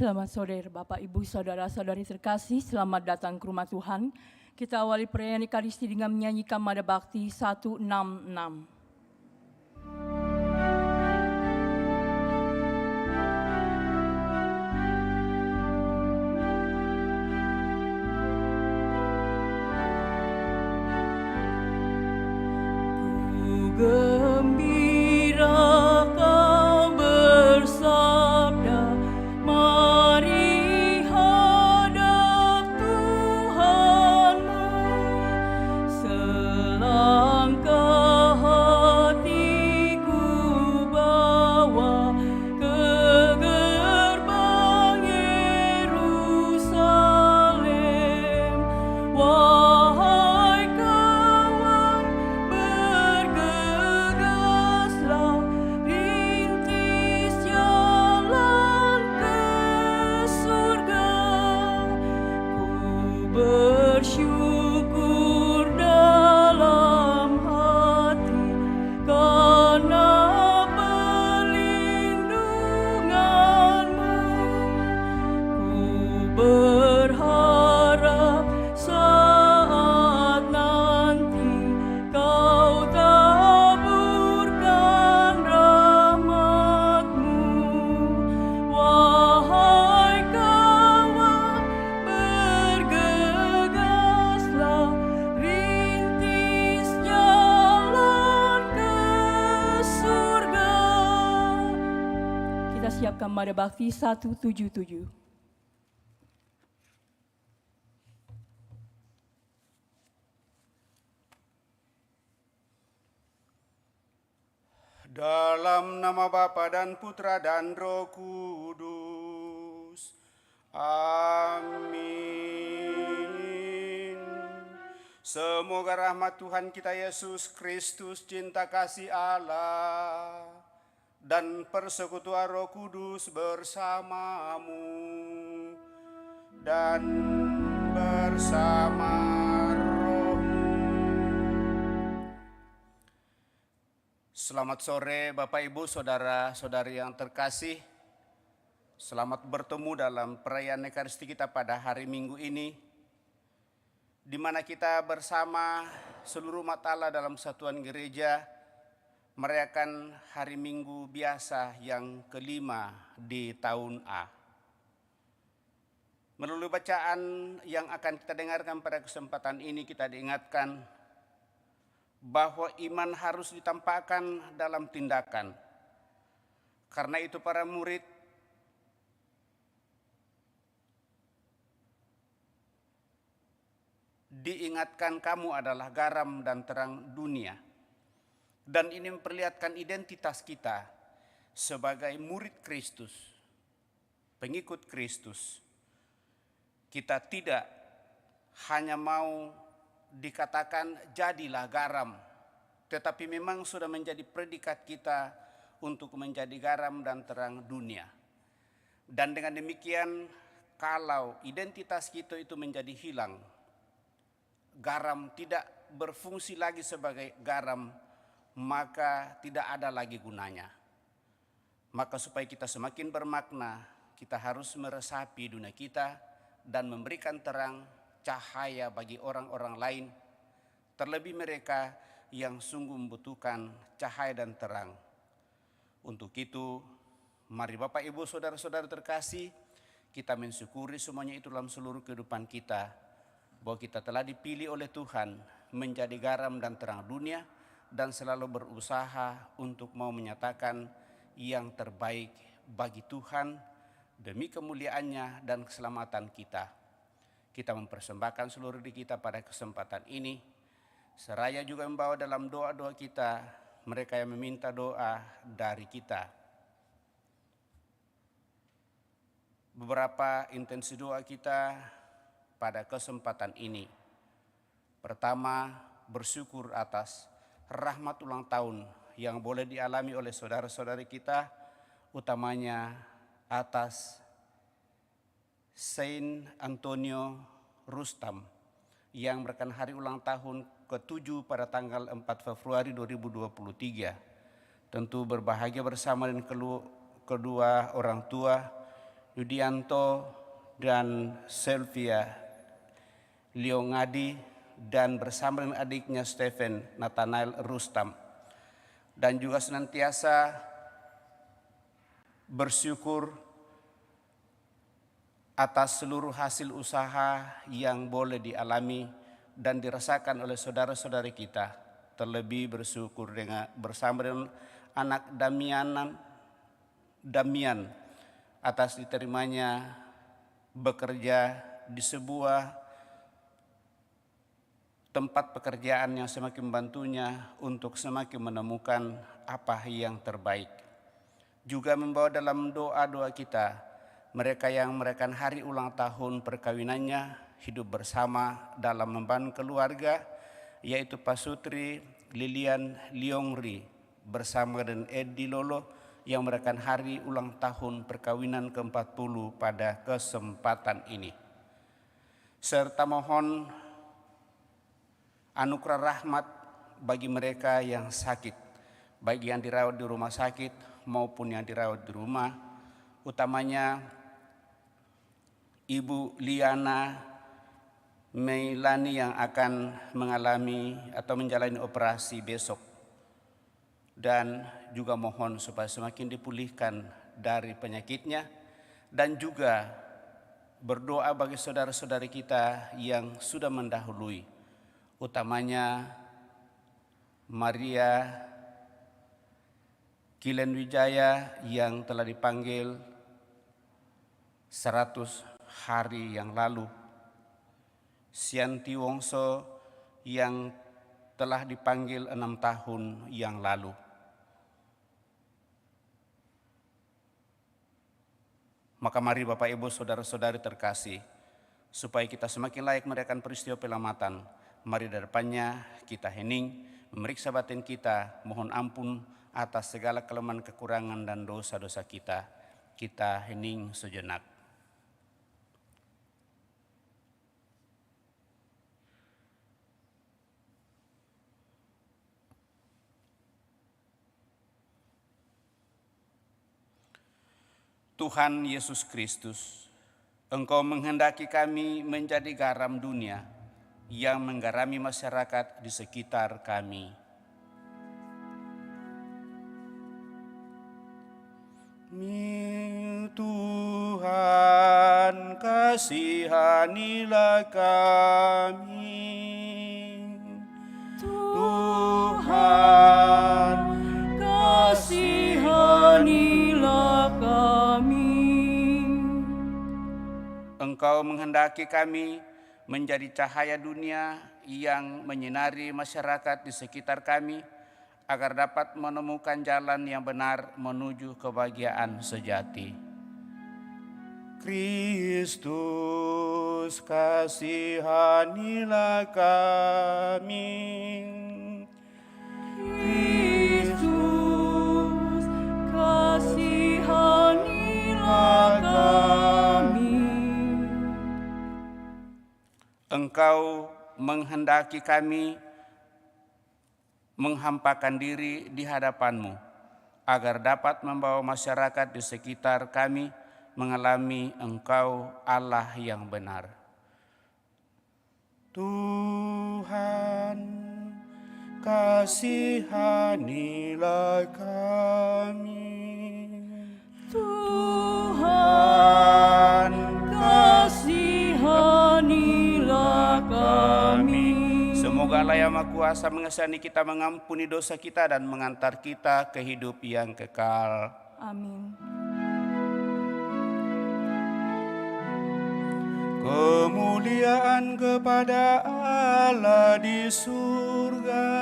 Selamat sore Bapak, Ibu, Saudara-saudari terkasih, selamat datang ke rumah Tuhan. Kita awali perayaan Ekaristi dengan menyanyikan Mada Bakti 166. Mada Bakti 177. Dalam nama Bapa dan Putra dan Roh Kudus. Amin. Semoga rahmat Tuhan kita Yesus Kristus, cinta kasih Allah, dan persekutuan Roh Kudus bersamamu dan bersama rohmu. Selamat sore Bapak Ibu Saudara-saudari yang terkasih. Selamat bertemu dalam perayaan Ekaristi kita pada hari Minggu ini, di mana kita bersama seluruh umat Allah dalam satuan gereja merayakan hari Minggu biasa yang kelima di tahun A. Melalui bacaan yang akan kita dengarkan pada kesempatan ini, kita diingatkan bahwa iman harus ditampakkan dalam tindakan. Karena itu para murid diingatkan, kamu adalah garam dan terang dunia. Dan ini memperlihatkan identitas kita sebagai murid Kristus, pengikut Kristus. Kita tidak hanya mau dikatakan jadilah garam, tetapi memang sudah menjadi predikat kita untuk menjadi garam dan terang dunia. Dan dengan demikian, kalau identitas kita itu menjadi hilang, garam tidak berfungsi lagi sebagai garam, maka tidak ada lagi gunanya. Maka supaya kita semakin bermakna, kita harus meresapi dunia kita dan memberikan terang cahaya bagi orang-orang lain, terlebih mereka yang sungguh membutuhkan cahaya dan terang. Untuk itu, mari Bapak Ibu Saudara-saudara terkasih, kita mensyukuri semuanya itu dalam seluruh kehidupan kita, bahwa kita telah dipilih oleh Tuhan menjadi garam dan terang dunia, dan selalu berusaha untuk mau menyatakan yang terbaik bagi Tuhan demi kemuliaannya dan keselamatan kita. Kita mempersembahkan seluruh diri kita pada kesempatan ini, seraya juga membawa dalam doa-doa kita mereka yang meminta doa dari kita. Beberapa intensi doa kita pada kesempatan ini. Pertama, bersyukur atas rahmat ulang tahun yang boleh dialami oleh saudara-saudari kita, utamanya atas Saint Antonio Rustam yang merayakan hari ulang tahun ke-7 pada tanggal 4 Februari 2023. Tentu berbahagia bersama dengan kedua orang tua Yudianto dan Selvia Liongadi, dan bersama dengan adiknya Stephen Nathanael Rustam, dan juga senantiasa bersyukur atas seluruh hasil usaha yang boleh dialami dan dirasakan oleh saudara-saudari kita. Terlebih bersyukur bersama dengan anak Damian atas diterimanya bekerja di sebuah tempat pekerjaan yang semakin membantunya untuk semakin menemukan apa yang terbaik. Juga membawa dalam doa-doa kita mereka yang merayakan hari ulang tahun perkawinannya, hidup bersama dalam membangun keluarga, yaitu Pasutri Lilian Liongri bersama dengan Edi Lolo yang merayakan hari ulang tahun perkawinan ke-40 pada kesempatan ini. Serta mohon anugerah rahmat bagi mereka yang sakit, baik yang dirawat di rumah sakit maupun yang dirawat di rumah, utamanya Ibu Liana Meilani yang akan mengalami atau menjalani operasi besok, dan juga mohon supaya semakin dipulihkan dari penyakitnya, dan juga berdoa bagi saudara-saudari kita yang sudah mendahului, utamanya Maria Kilen Wijaya yang telah dipanggil 100 hari yang lalu, Sianti Wongso yang telah dipanggil 6 tahun yang lalu. Maka mari Bapak Ibu saudara-saudari terkasih, supaya kita semakin layak merayakan peristiwa penyelamatan, mari dari depannya kita hening, memeriksa batin kita, mohon ampun atas segala kelemahan, kekurangan dan dosa-dosa kita. Kita hening sejenak. Tuhan Yesus Kristus, Engkau menghendaki kami menjadi garam dunia yang menggarami masyarakat di sekitar kami. Tuhan, kasihanilah kami. Tuhan, kasihanilah kami. Engkau menghendaki kami menjadi cahaya dunia yang menyinari masyarakat di sekitar kami, agar dapat menemukan jalan yang benar menuju kebahagiaan sejati. Kristus, kasihanilah kami. Kristus, kasihanilah kami. Engkau menghendaki kami menghampakan diri di hadapan-Mu, agar dapat membawa masyarakat di sekitar kami mengalami Engkau Allah yang benar. Tuhan, kasihanilah kami. Tuhan, kasihanilah kami. Semoga Allah yang Maha Kuasa mengasihani kita, mengampuni dosa kita, dan mengantar kita ke hidup yang kekal. Amin. Kemuliaan kepada Allah di surga,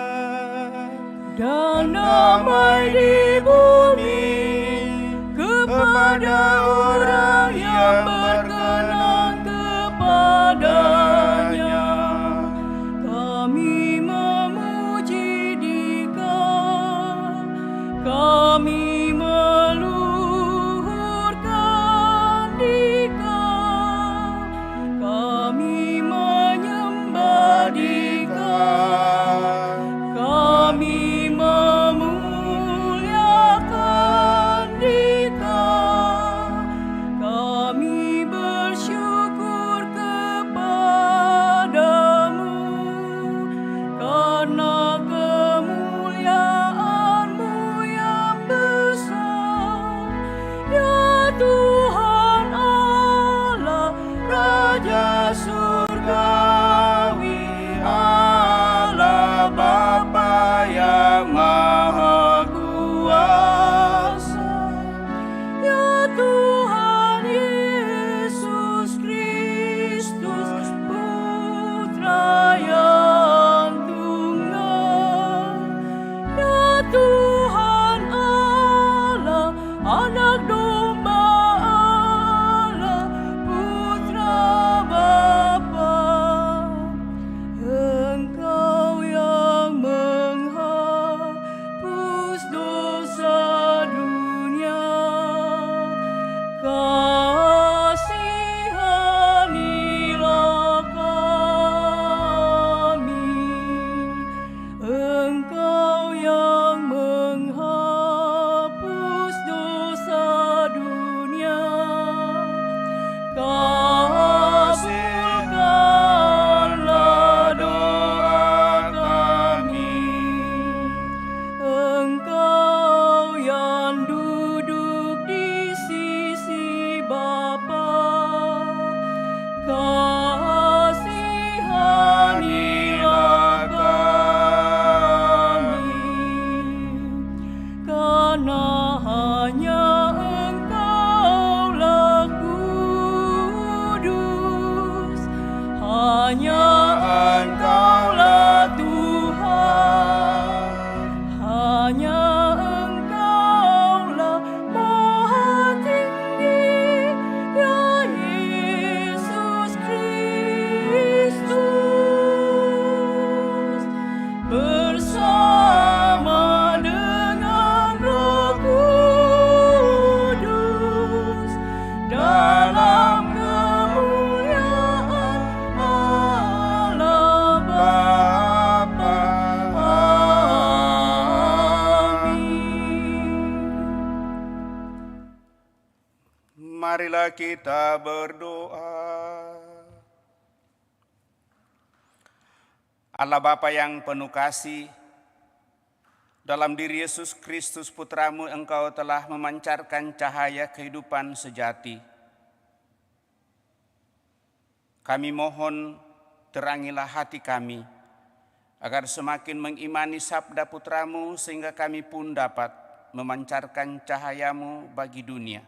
Dan damai di bumi kepada orang yang berkenan kepadanya. Kami memuji Dikau, kami meluhurkan Dikau, kami menyembah Dikau, kami memuliakan Dikau, Marilah kita berdoa. Allah Bapa yang penuh kasih, dalam diri Yesus Kristus Putramu Engkau telah memancarkan cahaya kehidupan sejati. Kami mohon terangilah hati kami, agar semakin mengimani sabda Putramu sehingga kami pun dapat memancarkan cahayamu bagi dunia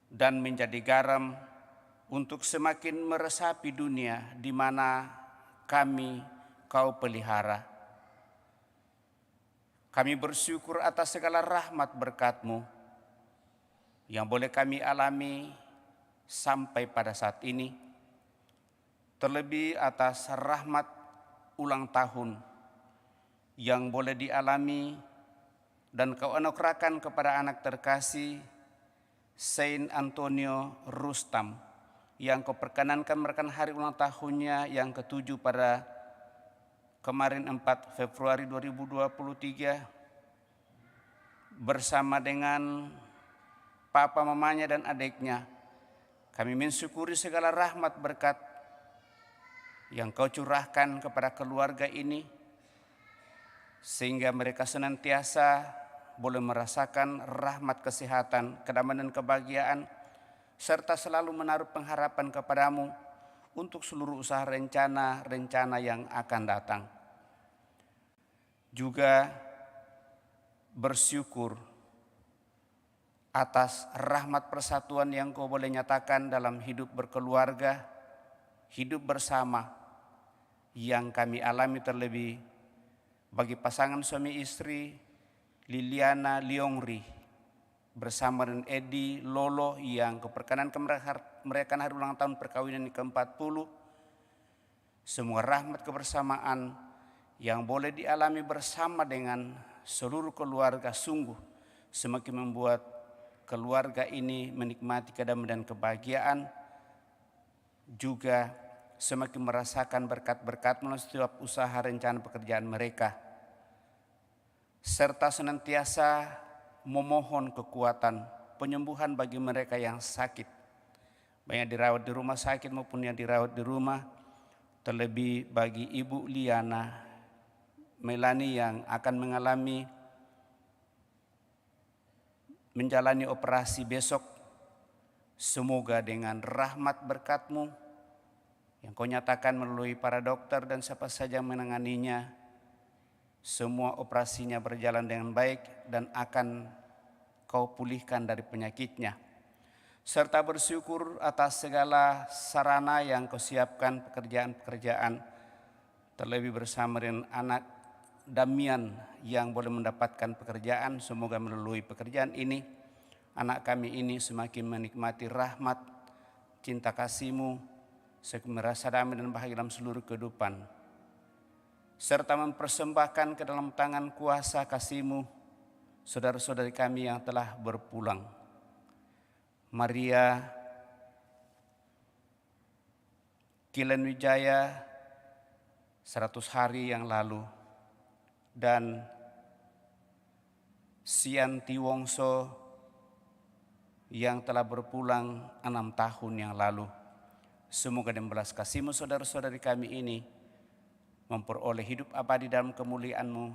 dan menjadi garam untuk semakin meresapi dunia di mana kami Kau pelihara. Kami bersyukur atas segala rahmat berkat-Mu yang boleh kami alami sampai pada saat ini, terlebih atas rahmat ulang tahun yang boleh dialami dan Kau anugerahkan kepada anak terkasih Saint Antonio Rustam yang Kau perkenankan merayakan hari ulang tahunnya yang ke-7 pada kemarin 4 Februari 2023 bersama dengan papa, mamanya dan adiknya. Kami mensyukuri segala rahmat berkat yang Kau curahkan kepada keluarga ini sehingga mereka senantiasa boleh merasakan rahmat kesehatan, kedamaian dan kebahagiaan, serta selalu menaruh pengharapan kepadamu untuk seluruh usaha rencana-rencana yang akan datang. Juga bersyukur atas rahmat persatuan yang Kau boleh nyatakan dalam hidup berkeluarga, hidup bersama yang kami alami, terlebih bagi pasangan suami istri Liliana Liongri bersama dengan Edi Lolo yang keperkenankan merayakan hari ulang tahun perkawinan ke-40. Semua rahmat kebersamaan yang boleh dialami bersama dengan seluruh keluarga sungguh semakin membuat keluarga ini menikmati kedamaian dan kebahagiaan, juga semakin merasakan berkat-berkat melalui setiap usaha rencana pekerjaan mereka, serta senantiasa memohon kekuatan penyembuhan bagi mereka yang sakit, baik yang dirawat di rumah sakit maupun yang dirawat di rumah, terlebih bagi Ibu Liana Melani yang akan menjalani operasi besok. Semoga dengan rahmat berkat-Mu yang Kau nyatakan melalui para dokter dan siapa saja yang menanganinya, semua operasinya berjalan dengan baik dan akan Kau pulihkan dari penyakitnya. Serta bersyukur atas segala sarana yang Kau siapkan pekerjaan-pekerjaan, terlebih bersama dengan anak Damian yang boleh mendapatkan pekerjaan. Semoga melalui pekerjaan ini anak kami ini semakin menikmati rahmat, cinta kasih-Mu, semakin merasa damai dan bahagia dalam seluruh kehidupan, serta mempersembahkan ke dalam tangan kuasa kasih-Mu saudara-saudari kami yang telah berpulang. Maria Kilen Wijaya 100 hari yang lalu, dan Sianti Wongso yang telah berpulang 6 tahun yang lalu. Semoga dengan belas kasih-Mu saudara-saudari kami ini memperoleh hidup abadi dalam kemuliaan-Mu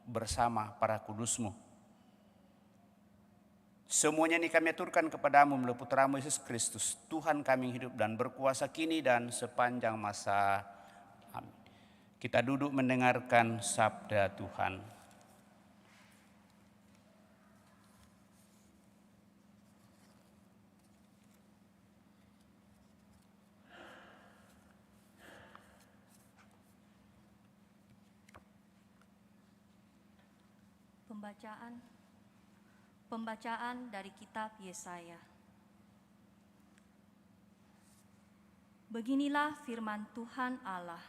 bersama para kudus-Mu. Semuanya ini kami aturkan kepadamu melalui Putramu Yesus Kristus, Tuhan kami hidup dan berkuasa kini dan sepanjang masa. Amin. Kita duduk mendengarkan sabda Tuhan. Pembacaan dari kitab Yesaya. Beginilah firman Tuhan Allah.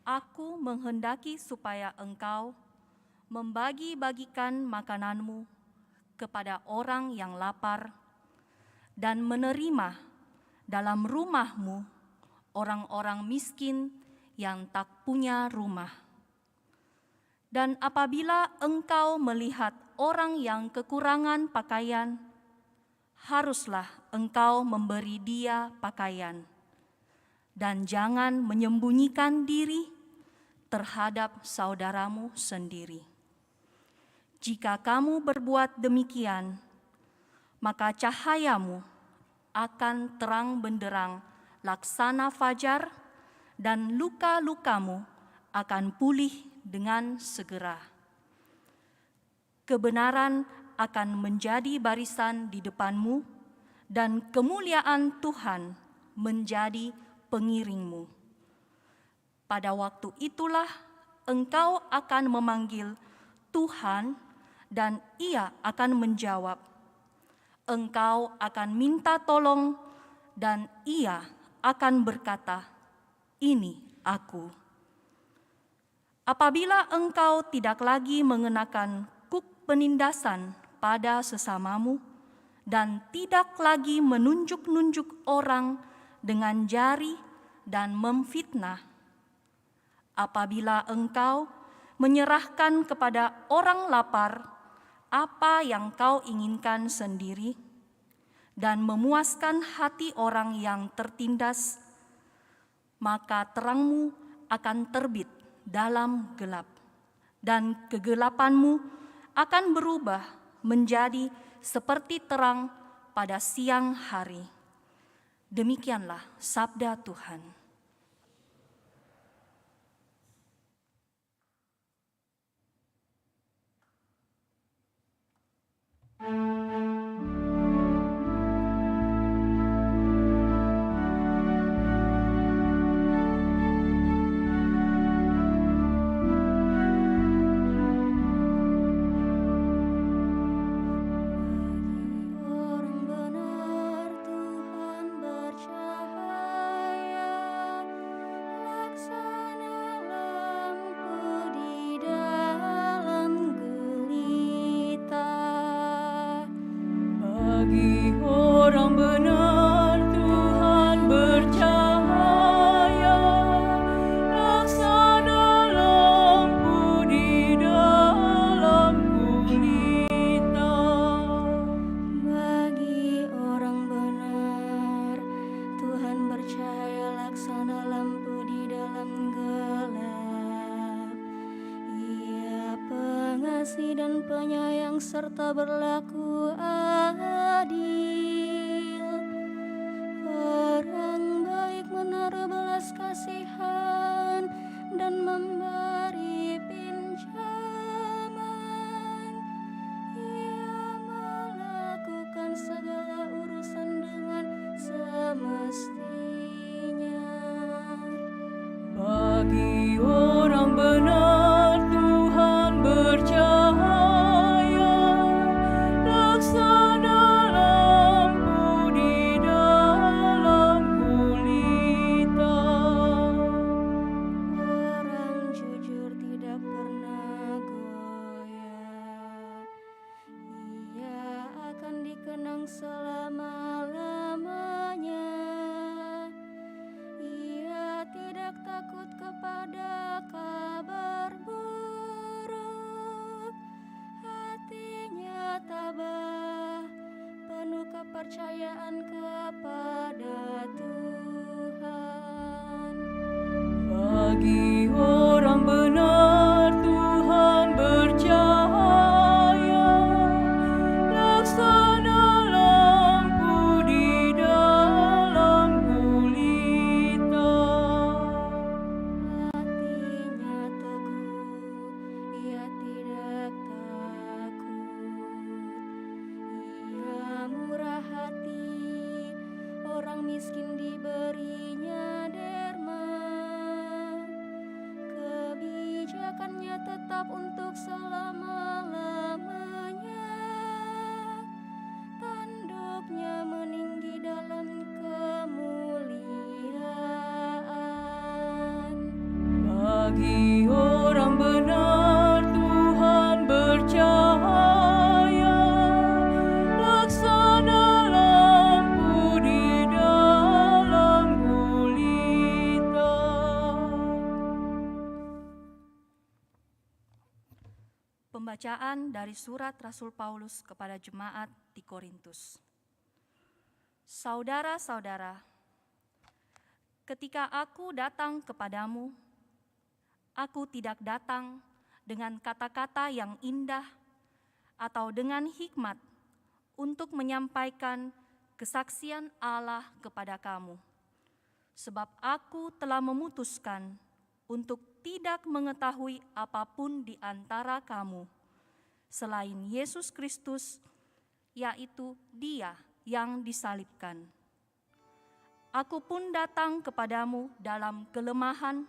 Aku menghendaki supaya engkau membagi-bagikan makananmu kepada orang yang lapar dan menerima dalam rumahmu orang-orang miskin yang tak punya rumah. Dan apabila engkau melihat orang yang kekurangan pakaian, haruslah engkau memberi dia pakaian, dan jangan menyembunyikan diri terhadap saudaramu sendiri. Jika kamu berbuat demikian, maka cahayamu akan terang benderang laksana fajar, dan luka-lukamu akan pulih dengan segera. Kebenaran akan menjadi barisan di depanmu, dan kemuliaan Tuhan menjadi pengiringmu. Pada waktu itulah engkau akan memanggil Tuhan, dan Ia akan menjawab. Engkau akan minta tolong, dan Ia akan berkata, "Ini aku." Apabila engkau tidak lagi mengenakan kuk penindasan pada sesamamu, dan tidak lagi menunjuk-nunjuk orang dengan jari dan memfitnah, apabila engkau menyerahkan kepada orang lapar apa yang kau inginkan sendiri, dan memuaskan hati orang yang tertindas, maka terangmu akan terbit dalam gelap, dan kegelapanmu akan berubah menjadi seperti terang pada siang hari. Demikianlah sabda Tuhan. Bagi orang benar Tuhan bercahaya, laksana lampu di dalam gulita. Bagi orang benar Tuhan bercahaya laksana lampu di dalam gelap. Ia pengasih dan penyayang serta berlaku adil. Orang baik menaruh belas kasihan dan memberi pinjaman. Ia melakukan segala urusan dengan semestinya. Bagi orang benar Tuhan bercahaya, laksana lampu di dalam gulita. Orang jujur tidak pernah goyah. Ia akan dikenang selama-lamanya. Ia tidak takut kepada kabar buruk. Hatinya tabah, penuh kepercayaan kepada Tuhan. Bagi orang benar Tuhan bercahaya, laksana lampu di dalam gulita. Hatinya teguh, ia tidak takut. Ia murah hati, orang miskin diberinya derma. Kebijakannya tetap untuk selama-lamanya. Tanduknya meninggi dalam kemuliaan. Bagi orang benar Tuhan bercahaya, laksana lampu di dalam gulita. Pembacaan dari surat Rasul Paulus kepada jemaat di Korintus. Saudara-saudara, ketika aku datang kepadamu, aku tidak datang dengan kata-kata yang indah atau dengan hikmat untuk menyampaikan kesaksian Allah kepada kamu. Sebab aku telah memutuskan untuk tidak mengetahui apapun di antara kamu selain Yesus Kristus, yaitu Dia yang disalibkan. Aku pun datang kepadamu dalam kelemahan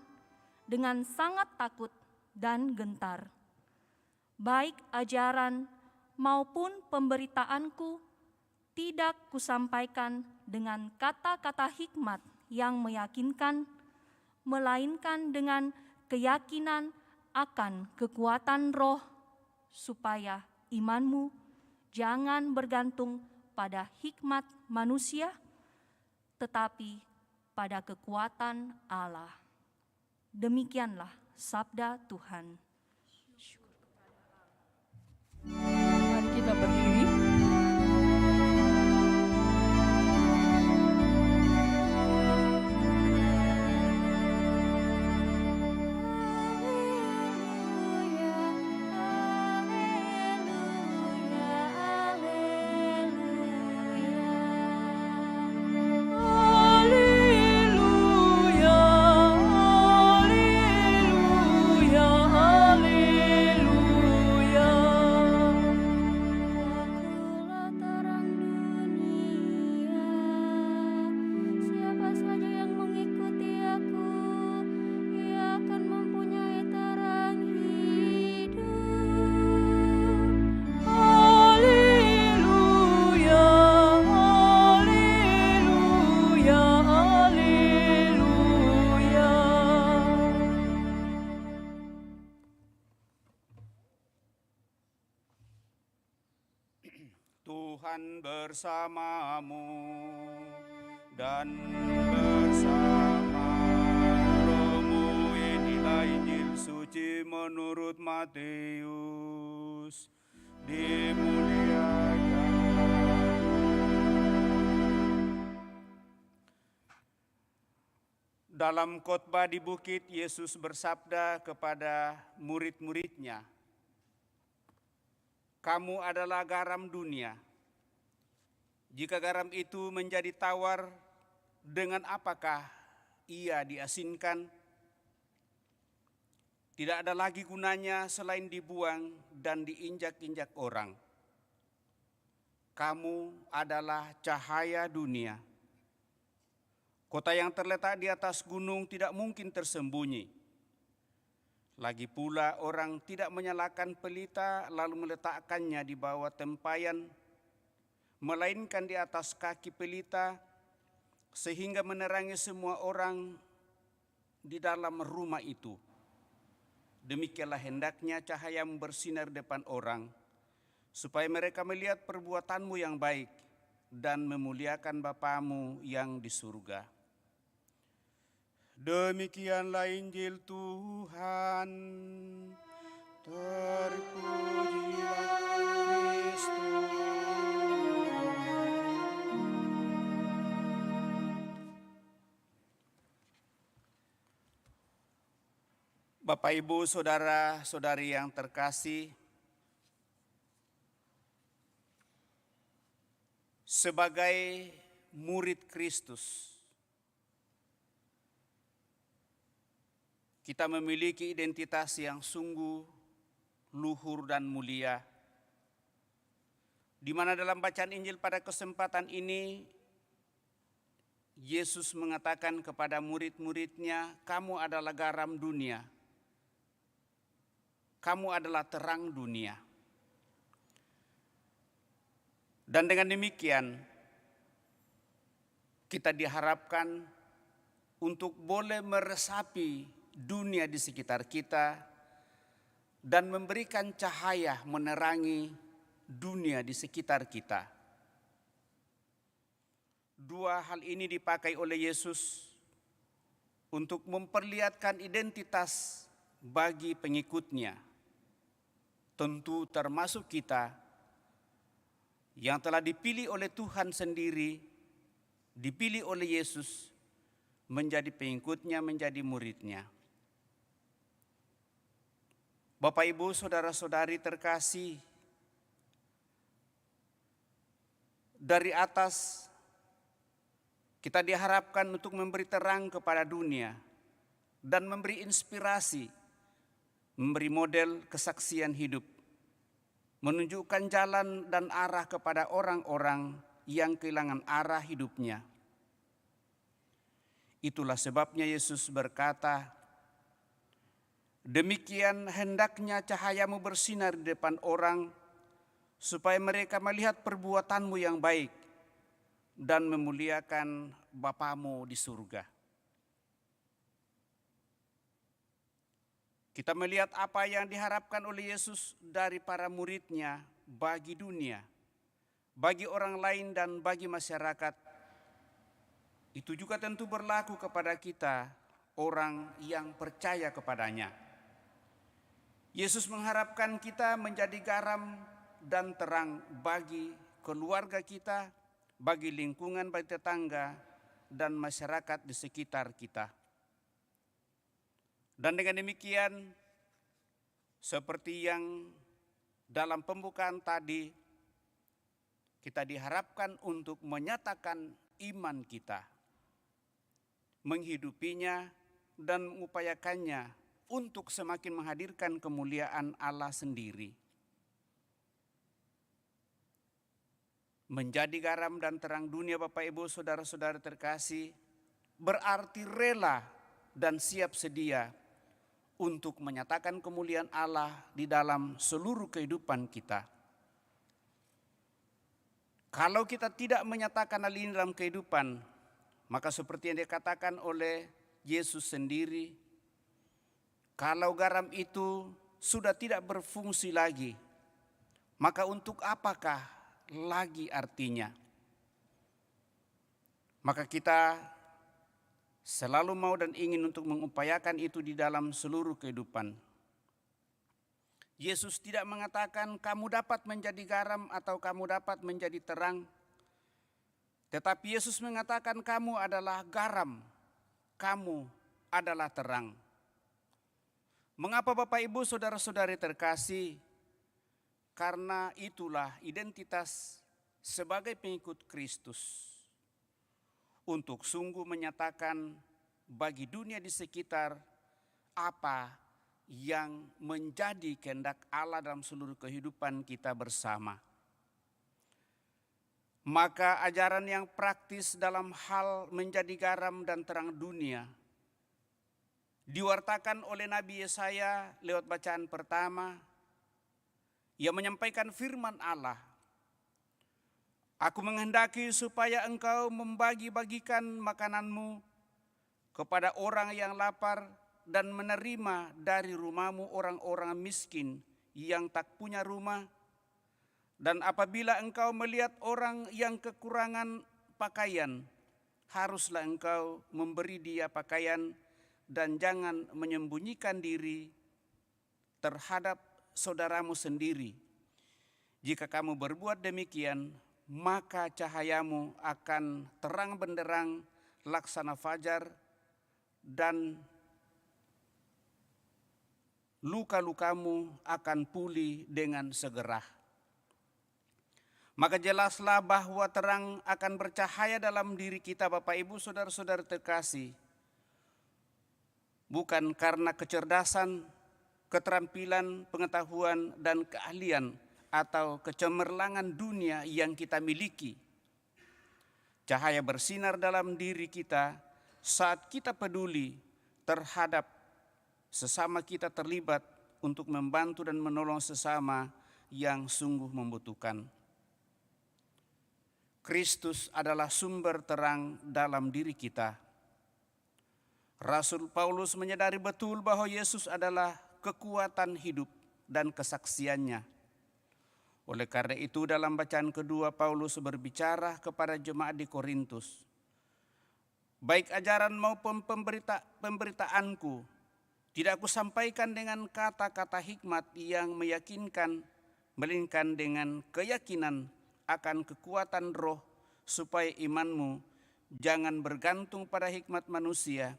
dengan sangat takut dan gentar. Baik ajaran maupun pemberitaanku tidak kusampaikan dengan kata-kata hikmat yang meyakinkan, melainkan dengan keyakinan akan kekuatan Roh, supaya imanmu jangan bergantung pada hikmat manusia, tetapi pada kekuatan Allah. Demikianlah sabda Tuhan. Mari kita berdiri. Akulah terang dunia. Siapa saja yang mengikuti aku, ia akan mempunyai terang hidup. Haleluya, haleluya, haleluya. Tuhan bersamamu dan bersama rohmu. Inilah Injil suci menurut Matius. Dimuliakan. Dalam khotbah di bukit, Yesus bersabda kepada murid-muridnya, "Kamu adalah garam dunia. Jika garam itu menjadi tawar, dengan apakah ia diasinkan? Tidak ada lagi gunanya selain dibuang dan diinjak-injak orang. Kamu adalah cahaya dunia. Kota yang terletak di atas gunung tidak mungkin tersembunyi. Lagi pula orang tidak menyalakan pelita lalu meletakkannya di bawah tempayan, melainkan di atas kaki pelita, sehingga menerangi semua orang di dalam rumah itu. Demikianlah hendaknya cahayamu bersinar depan orang, supaya mereka melihat perbuatanmu yang baik dan memuliakan Bapamu yang di surga." Demikianlah Injil Tuhan. Terpujilah Kristus. Bapak, Ibu, saudara-saudari yang terkasih, sebagai murid Kristus, kita memiliki identitas yang sungguh luhur dan mulia, di mana dalam bacaan Injil pada kesempatan ini, Yesus mengatakan kepada murid-muridnya, "Kamu adalah garam dunia. Kamu adalah terang dunia." Dan dengan demikian, kita diharapkan untuk boleh meresapi dunia di sekitar kita dan memberikan cahaya menerangi dunia di sekitar kita. Dua hal ini dipakai oleh Yesus untuk memperlihatkan identitas bagi pengikutnya, tentu termasuk kita yang telah dipilih oleh Tuhan sendiri, dipilih oleh Yesus menjadi pengikutnya, menjadi muridnya. Bapak, Ibu, saudara-saudari terkasih, dari atas kita diharapkan untuk memberi terang kepada dunia dan memberi inspirasi, memberi model kesaksian hidup, menunjukkan jalan dan arah kepada orang-orang yang kehilangan arah hidupnya. Itulah sebabnya Yesus berkata, "Demikian hendaknya cahayamu bersinar di depan orang, supaya mereka melihat perbuatanmu yang baik dan memuliakan Bapamu di surga." Kita melihat apa yang diharapkan oleh Yesus dari para muridnya bagi dunia, bagi orang lain dan bagi masyarakat. Itu juga tentu berlaku kepada kita, orang yang percaya kepadanya. Yesus mengharapkan kita menjadi garam dan terang bagi keluarga kita, bagi lingkungan, bagi tetangga, dan masyarakat di sekitar kita. Dan dengan demikian, seperti yang dalam pembukaan tadi, kita diharapkan untuk menyatakan iman kita, menghidupinya dan mengupayakannya untuk semakin menghadirkan kemuliaan Allah sendiri. Menjadi garam dan terang dunia, Bapak, Ibu, saudara-saudara terkasih, berarti rela dan siap sedia untuk menyatakan kemuliaan Allah di dalam seluruh kehidupan kita. Kalau kita tidak menyatakan hal ini dalam kehidupan, maka seperti yang dikatakan oleh Yesus sendiri, kalau garam itu sudah tidak berfungsi lagi, maka untuk apakah lagi artinya? Maka kita selalu mau dan ingin untuk mengupayakan itu di dalam seluruh kehidupan. Yesus tidak mengatakan kamu dapat menjadi garam atau kamu dapat menjadi terang. Tetapi Yesus mengatakan kamu adalah garam, kamu adalah terang. Mengapa Bapak, Ibu, saudara-saudari terkasih? Karena itulah identitas sebagai pengikut Kristus. Untuk sungguh menyatakan bagi dunia di sekitar apa yang menjadi kehendak Allah dalam seluruh kehidupan kita bersama. Maka ajaran yang praktis dalam hal menjadi garam dan terang dunia diwartakan oleh Nabi Yesaya lewat bacaan pertama. Ia menyampaikan firman Allah, "Aku menghendaki supaya engkau membagi-bagikan makananmu kepada orang yang lapar dan menerima dari rumahmu orang-orang miskin yang tak punya rumah. Dan apabila engkau melihat orang yang kekurangan pakaian, haruslah engkau memberi dia pakaian dan jangan menyembunyikan diri terhadap saudaramu sendiri. Jika kamu berbuat demikian, maka cahayamu akan terang benderang laksana fajar dan luka-lukamu akan pulih dengan segera." Maka jelaslah bahwa terang akan bercahaya dalam diri kita, Bapak, Ibu, saudara-saudara terkasih. Bukan karena kecerdasan, keterampilan, pengetahuan, dan keahlian atau kecemerlangan dunia yang kita miliki. Cahaya bersinar dalam diri kita saat kita peduli terhadap sesama kita, terlibat untuk membantu dan menolong sesama yang sungguh membutuhkan. Kristus adalah sumber terang dalam diri kita. Rasul Paulus menyadari betul bahwa Yesus adalah kekuatan hidup dan kesaksiannya. Oleh karena itu dalam bacaan kedua Paulus berbicara kepada jemaat di Korintus, "Baik ajaran maupun pemberitaanku Tidak kusampaikan dengan kata-kata hikmat yang meyakinkan, melainkan dengan keyakinan akan kekuatan roh, supaya imanmu jangan bergantung pada hikmat manusia,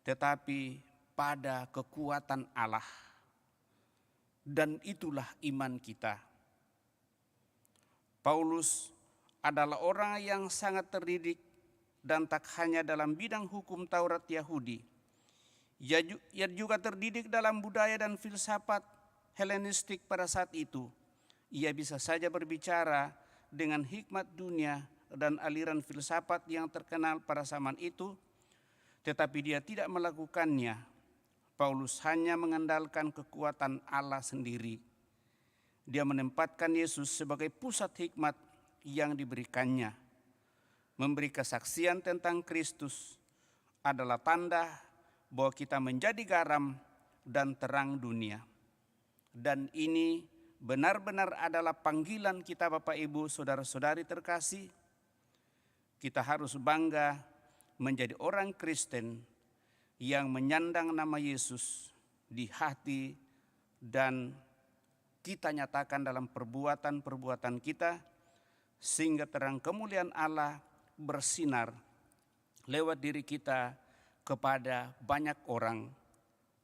tetapi pada kekuatan Allah. Dan itulah iman kita. Paulus adalah orang yang sangat terdidik dan tak hanya dalam bidang hukum Taurat Yahudi. Ia juga terdidik dalam budaya dan filsafat Helenistik pada saat itu. Ia bisa saja berbicara dengan hikmat dunia dan aliran filsafat yang terkenal pada zaman itu, tetapi dia tidak melakukannya. Paulus hanya mengandalkan kekuatan Allah sendiri. Dia menempatkan Yesus sebagai pusat hikmat yang diberikannya. Memberi kesaksian tentang Kristus adalah tanda bahwa kita menjadi garam dan terang dunia. Dan ini benar-benar adalah panggilan kita, Bapak Ibu, saudara-saudari terkasih. Kita harus bangga menjadi orang Kristen yang menyandang nama Yesus di hati dan kita nyatakan dalam perbuatan-perbuatan kita, sehingga terang kemuliaan Allah bersinar lewat diri kita kepada banyak orang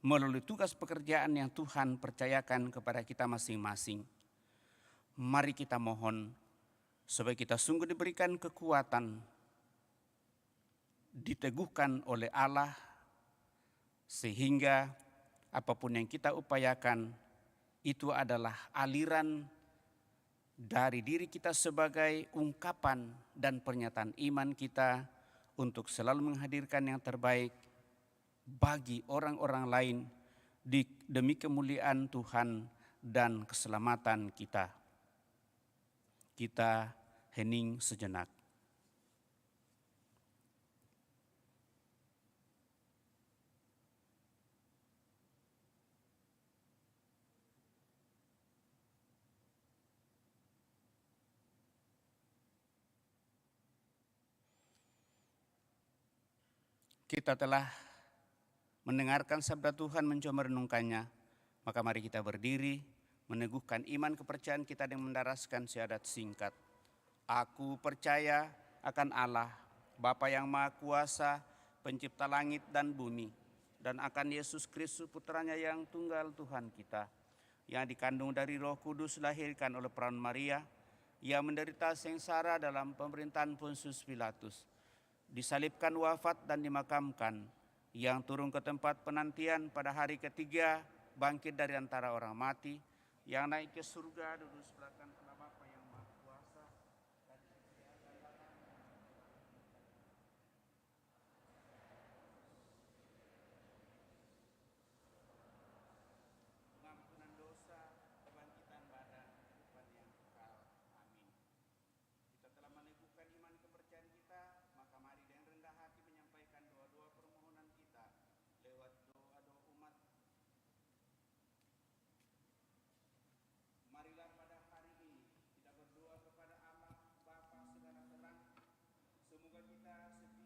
melalui tugas pekerjaan yang Tuhan percayakan kepada kita masing-masing. Mari kita mohon supaya kita sungguh diberikan kekuatan, diteguhkan oleh Allah, sehingga apapun yang kita upayakan itu adalah aliran dari diri kita sebagai ungkapan dan pernyataan iman kita untuk selalu menghadirkan yang terbaik bagi orang-orang lain demi kemuliaan Tuhan dan keselamatan kita. Kita hening sejenak. Kita telah mendengarkan sabda Tuhan, mencoba merenungkannya, maka mari kita berdiri, meneguhkan iman kepercayaan kita dengan mendaraskan syahadat singkat. Aku percaya akan Allah, Bapa yang Maha Kuasa, pencipta langit dan bumi, dan akan Yesus Kristus putranya yang tunggal Tuhan kita, yang dikandung dari Roh Kudus, lahirkan oleh perawan Maria, yang menderita sengsara dalam pemerintahan Pontius Pilatus, disalibkan, wafat dan dimakamkan, yang turun ke tempat penantian pada hari ketiga, bangkit dari antara orang mati, yang naik ke surga, duduk sebelah kanan Allah Bapa yang Maha Kuasa, dan pengampunan dosa, kebangkitan badan, kehidupan yang kekal. Amin. Kita telah meneguhkan iman kepercayaan kita, maka mari dengan rendah hati menyampaikan doa-doa permohonan kita lewat doa-doa umat. Marilah pada hari ini kita berdoa kepada Allah Bapa segala terang. Semoga kita setia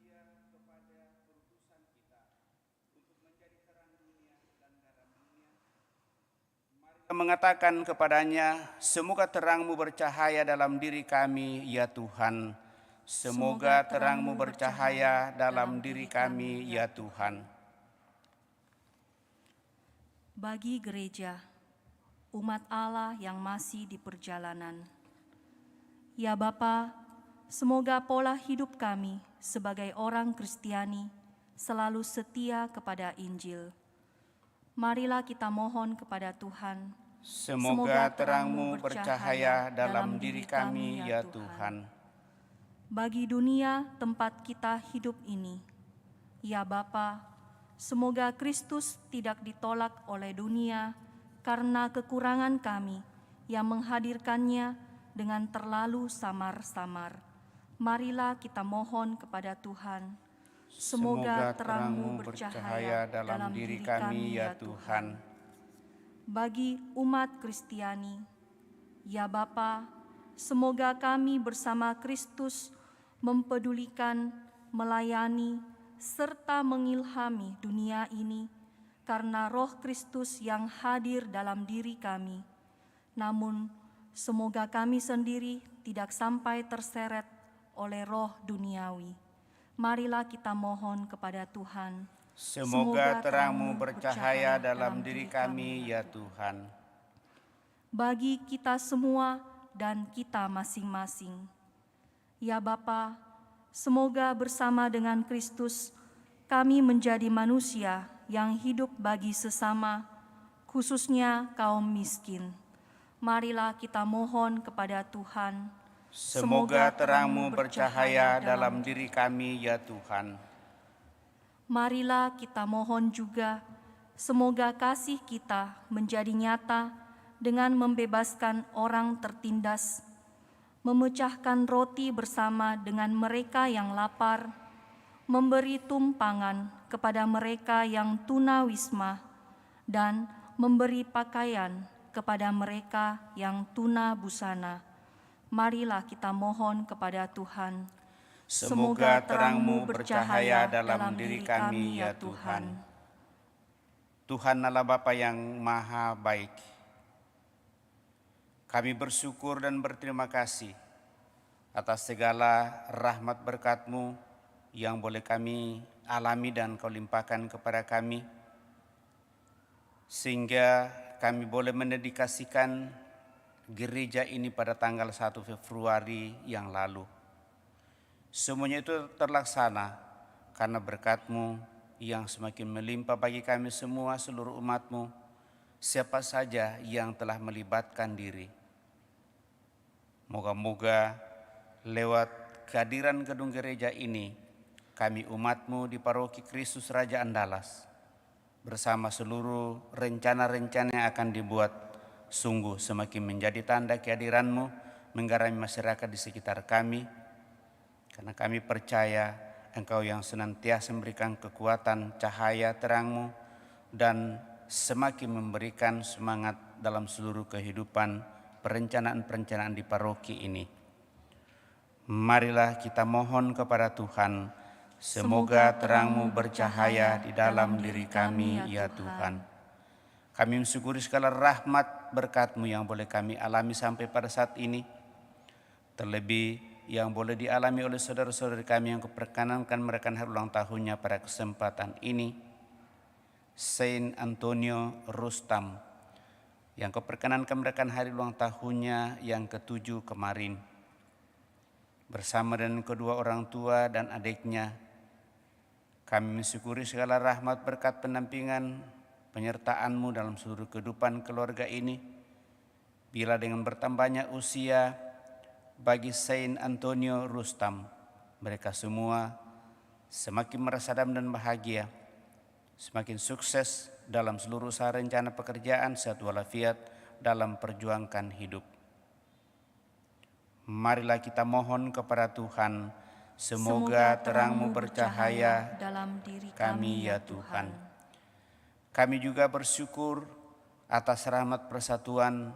kepada perutusan kita untuk menjadi terang dunia dan garam dunia. Marilah mengatakan kepadanya, semoga terang-Mu bercahaya dalam diri kami, ya Tuhan. Semoga terang-Mu bercahaya dalam diri kami, ya Tuhan. Bagi gereja, umat Allah yang masih di perjalanan, ya Bapa, semoga pola hidup kami sebagai orang Kristiani selalu setia kepada Injil. Marilah kita mohon kepada Tuhan, Semoga terang-Mu bercahaya dalam diri kami, ya Tuhan. Bagi dunia tempat kita hidup ini, ya Bapa, semoga Kristus tidak ditolak oleh dunia karena kekurangan kami yang menghadirkannya dengan terlalu samar-samar. Marilah kita mohon kepada Tuhan, semoga terang-Mu bercahaya dalam diri kami, ya Tuhan. Bagi umat Kristiani, ya Bapa, semoga kami bersama Kristus mempedulikan, melayani, serta mengilhami dunia ini karena Roh Kristus yang hadir dalam diri kami. Namun, semoga kami sendiri tidak sampai terseret oleh roh duniawi. Marilah kita mohon kepada Tuhan. Semoga terang-Mu bercahaya dalam diri kami, ya Tuhan. Bagi kita semua dan kita masing-masing. Ya Bapa, semoga bersama dengan Kristus kami menjadi manusia yang hidup bagi sesama, khususnya kaum miskin. Marilah kita mohon kepada Tuhan. Semoga terang-Mu bercahaya dalam diri kami, ya Tuhan. Marilah kita mohon juga, semoga kasih kita menjadi nyata dengan membebaskan orang tertindas, memecahkan roti bersama dengan mereka yang lapar, memberi tumpangan kepada mereka yang tunawisma, dan memberi pakaian kepada mereka yang tuna busana. Marilah kita mohon kepada Tuhan. Semoga terang-Mu bercahaya dalam diri kami, ya Tuhan. Tuhan Allah Bapa yang Maha Baik, kami bersyukur dan berterima kasih atas segala rahmat berkat-Mu yang boleh kami alami dan Kau limpahkan kepada kami, sehingga kami boleh mendedikasikan gereja ini pada tanggal 1 Februari yang lalu. Semuanya itu terlaksana karena berkat-Mu yang semakin melimpah bagi kami semua, seluruh umat-Mu, siapa saja yang telah melibatkan diri. Moga-moga lewat kehadiran gedung gereja ini, kami umat-Mu di Paroki Kristus Raja Andalas, bersama seluruh rencana-rencana yang akan dibuat, sungguh semakin menjadi tanda kehadiran-Mu menggarami masyarakat di sekitar kami, karena kami percaya Engkau yang senantiasa memberikan kekuatan cahaya terang-Mu dan semakin memberikan semangat dalam seluruh kehidupan perencanaan-perencanaan di paroki ini. Marilah kita mohon kepada Tuhan, semoga terang-Mu bercahaya di dalam diri kami, ya Tuhan. Kami mensyukuri segala rahmat berkat-Mu yang boleh kami alami sampai pada saat ini, terlebih yang boleh dialami oleh saudara-saudari kami yang keperkenankan merayakan hari ulang tahunnya pada kesempatan ini, Saint Antonio Rustam, yang keperkenankan merayakan hari ulang tahunnya yang ke-7 kemarin, bersama dengan kedua orang tua dan adiknya. Kami mensyukuri segala rahmat berkat pendampingan penyertaan-Mu dalam seluruh kehidupan keluarga ini, bila dengan bertambahnya usia bagi Saint Antonio Rustam, mereka semua semakin merasa damai dan bahagia, semakin sukses dalam seluruh usaha rencana pekerjaan, sehat walafiat dalam perjuangkan hidup. Marilah kita mohon kepada Tuhan, semoga terang-Mu bercahaya dalam diri kami, ya Tuhan. Kami juga bersyukur atas rahmat persatuan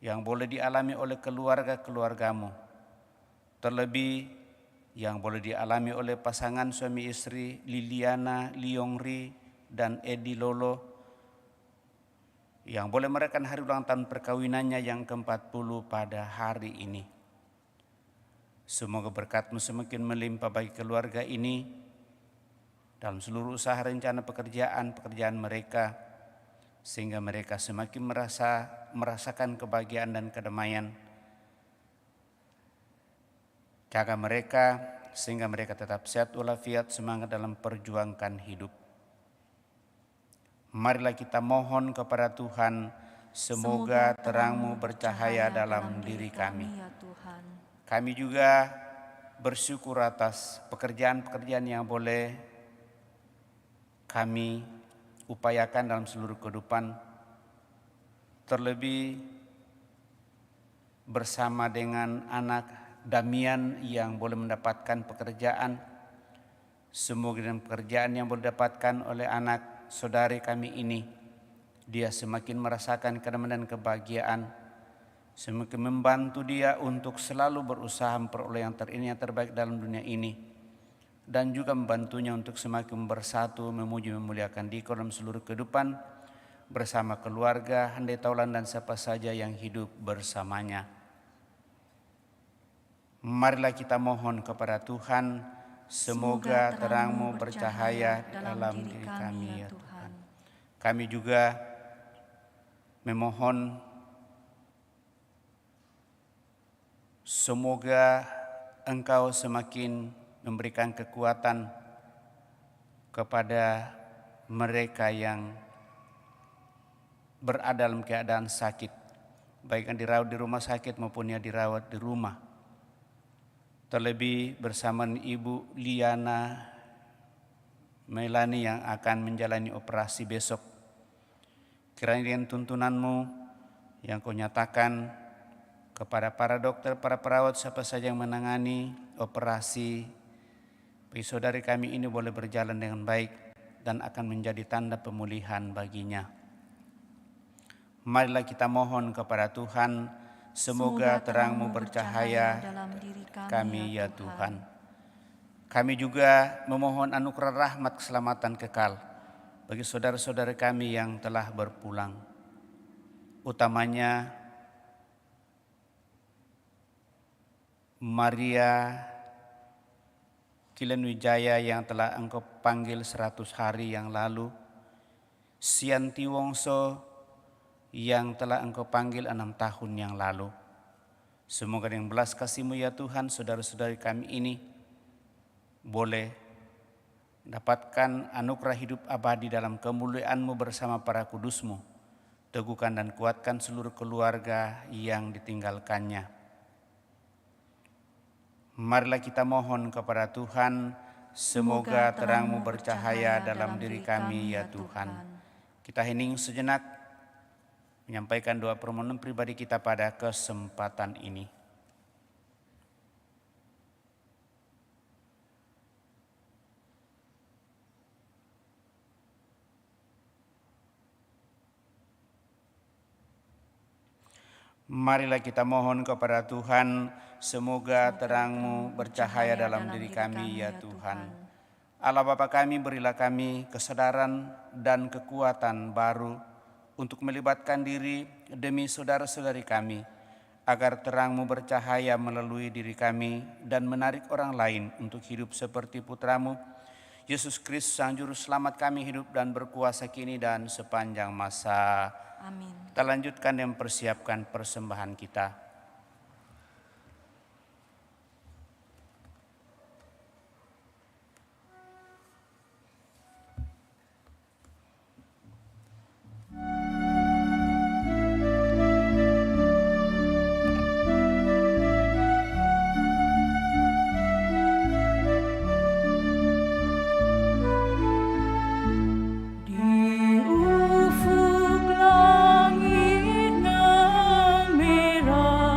yang boleh dialami oleh keluarga-keluarga-Mu, terlebih yang boleh dialami oleh pasangan suami istri Liliana Liongri dan Edi Lolo, yang boleh merayakan hari ulang tahun perkawinannya yang ke-40 pada hari ini. Semoga berkat-Mu semakin melimpah bagi keluarga ini dalam seluruh usaha rencana pekerjaan mereka, sehingga mereka semakin merasakan kebahagiaan dan kedamaian. Jaga mereka sehingga mereka tetap sehat walafiat, semangat dalam perjuangkan hidup. Marilah kita mohon kepada Tuhan, semoga terang-Mu bercahaya dalam diri kami. Kami juga bersyukur atas pekerjaan-pekerjaan yang boleh kami upayakan dalam seluruh kehidupan, terlebih bersama dengan anak Damian yang boleh mendapatkan pekerjaan. Semoga dengan pekerjaan yang boleh didapatkan oleh anak saudari kami ini, dia semakin merasakan kedamaian dan kebahagiaan, semakin membantu dia untuk selalu berusaha memperoleh yang terbaik dalam dunia ini, dan juga membantunya untuk semakin bersatu, memuji, memuliakan Dikau dalam seluruh kehidupan bersama keluarga, handai taulan dan siapa saja yang hidup bersamanya. Marilah kita mohon kepada Tuhan, semoga terang-Mu bercahaya dalam diri kami ya Tuhan. Kami juga memohon semoga Engkau semakin memberikan kekuatan kepada mereka yang berada dalam keadaan sakit, baik yang dirawat di rumah sakit maupun yang dirawat di rumah. Terlebih bersama Ibu Liana Melani yang akan menjalani operasi besok. Kiranya dengan tuntunan-Mu yang Kau nyatakan kepada para dokter, para perawat, siapa saja yang menangani operasi, bagi saudari kami ini boleh berjalan dengan baik dan akan menjadi tanda pemulihan baginya. Marilah kita mohon kepada Tuhan, semoga terang-Mu bercahaya dalam diri kami ya Tuhan. Kami juga memohon anugerah rahmat keselamatan kekal bagi saudara-saudara kami yang telah berpulang. Utamanya Maria Kilen Wijaya yang telah Engkau panggil 100 hari yang lalu, Sianti Wongso yang telah Engkau panggil 6 tahun yang lalu. Semoga dengan belas kasih-Mu ya Tuhan, saudara-saudari kami ini boleh dapatkan anugerah hidup abadi dalam kemuliaan-Mu bersama para kudus-Mu. Teguhkan dan kuatkan seluruh keluarga yang ditinggalkannya. Marilah kita mohon kepada Tuhan, semoga terang-Mu bercahaya dalam diri kami ya Tuhan. Kita hening sejenak menyampaikan doa permohonan pribadi kita pada kesempatan ini. Marilah kita mohon kepada Tuhan, semoga terang-Mu bercahaya dalam diri kami ya Tuhan. Allah Bapa kami, berilah kami kesadaran dan kekuatan baru untuk melibatkan diri demi saudara-saudari kami, agar terang-Mu bercahaya melalui diri kami dan menarik orang lain untuk hidup seperti Putra-Mu, Yesus Kristus Sang Juru Selamat kami, hidup dan berkuasa kini dan sepanjang masa. Amin. Kita lanjutkan dan persiapkan persembahan kita. Di ufuk langit yang merah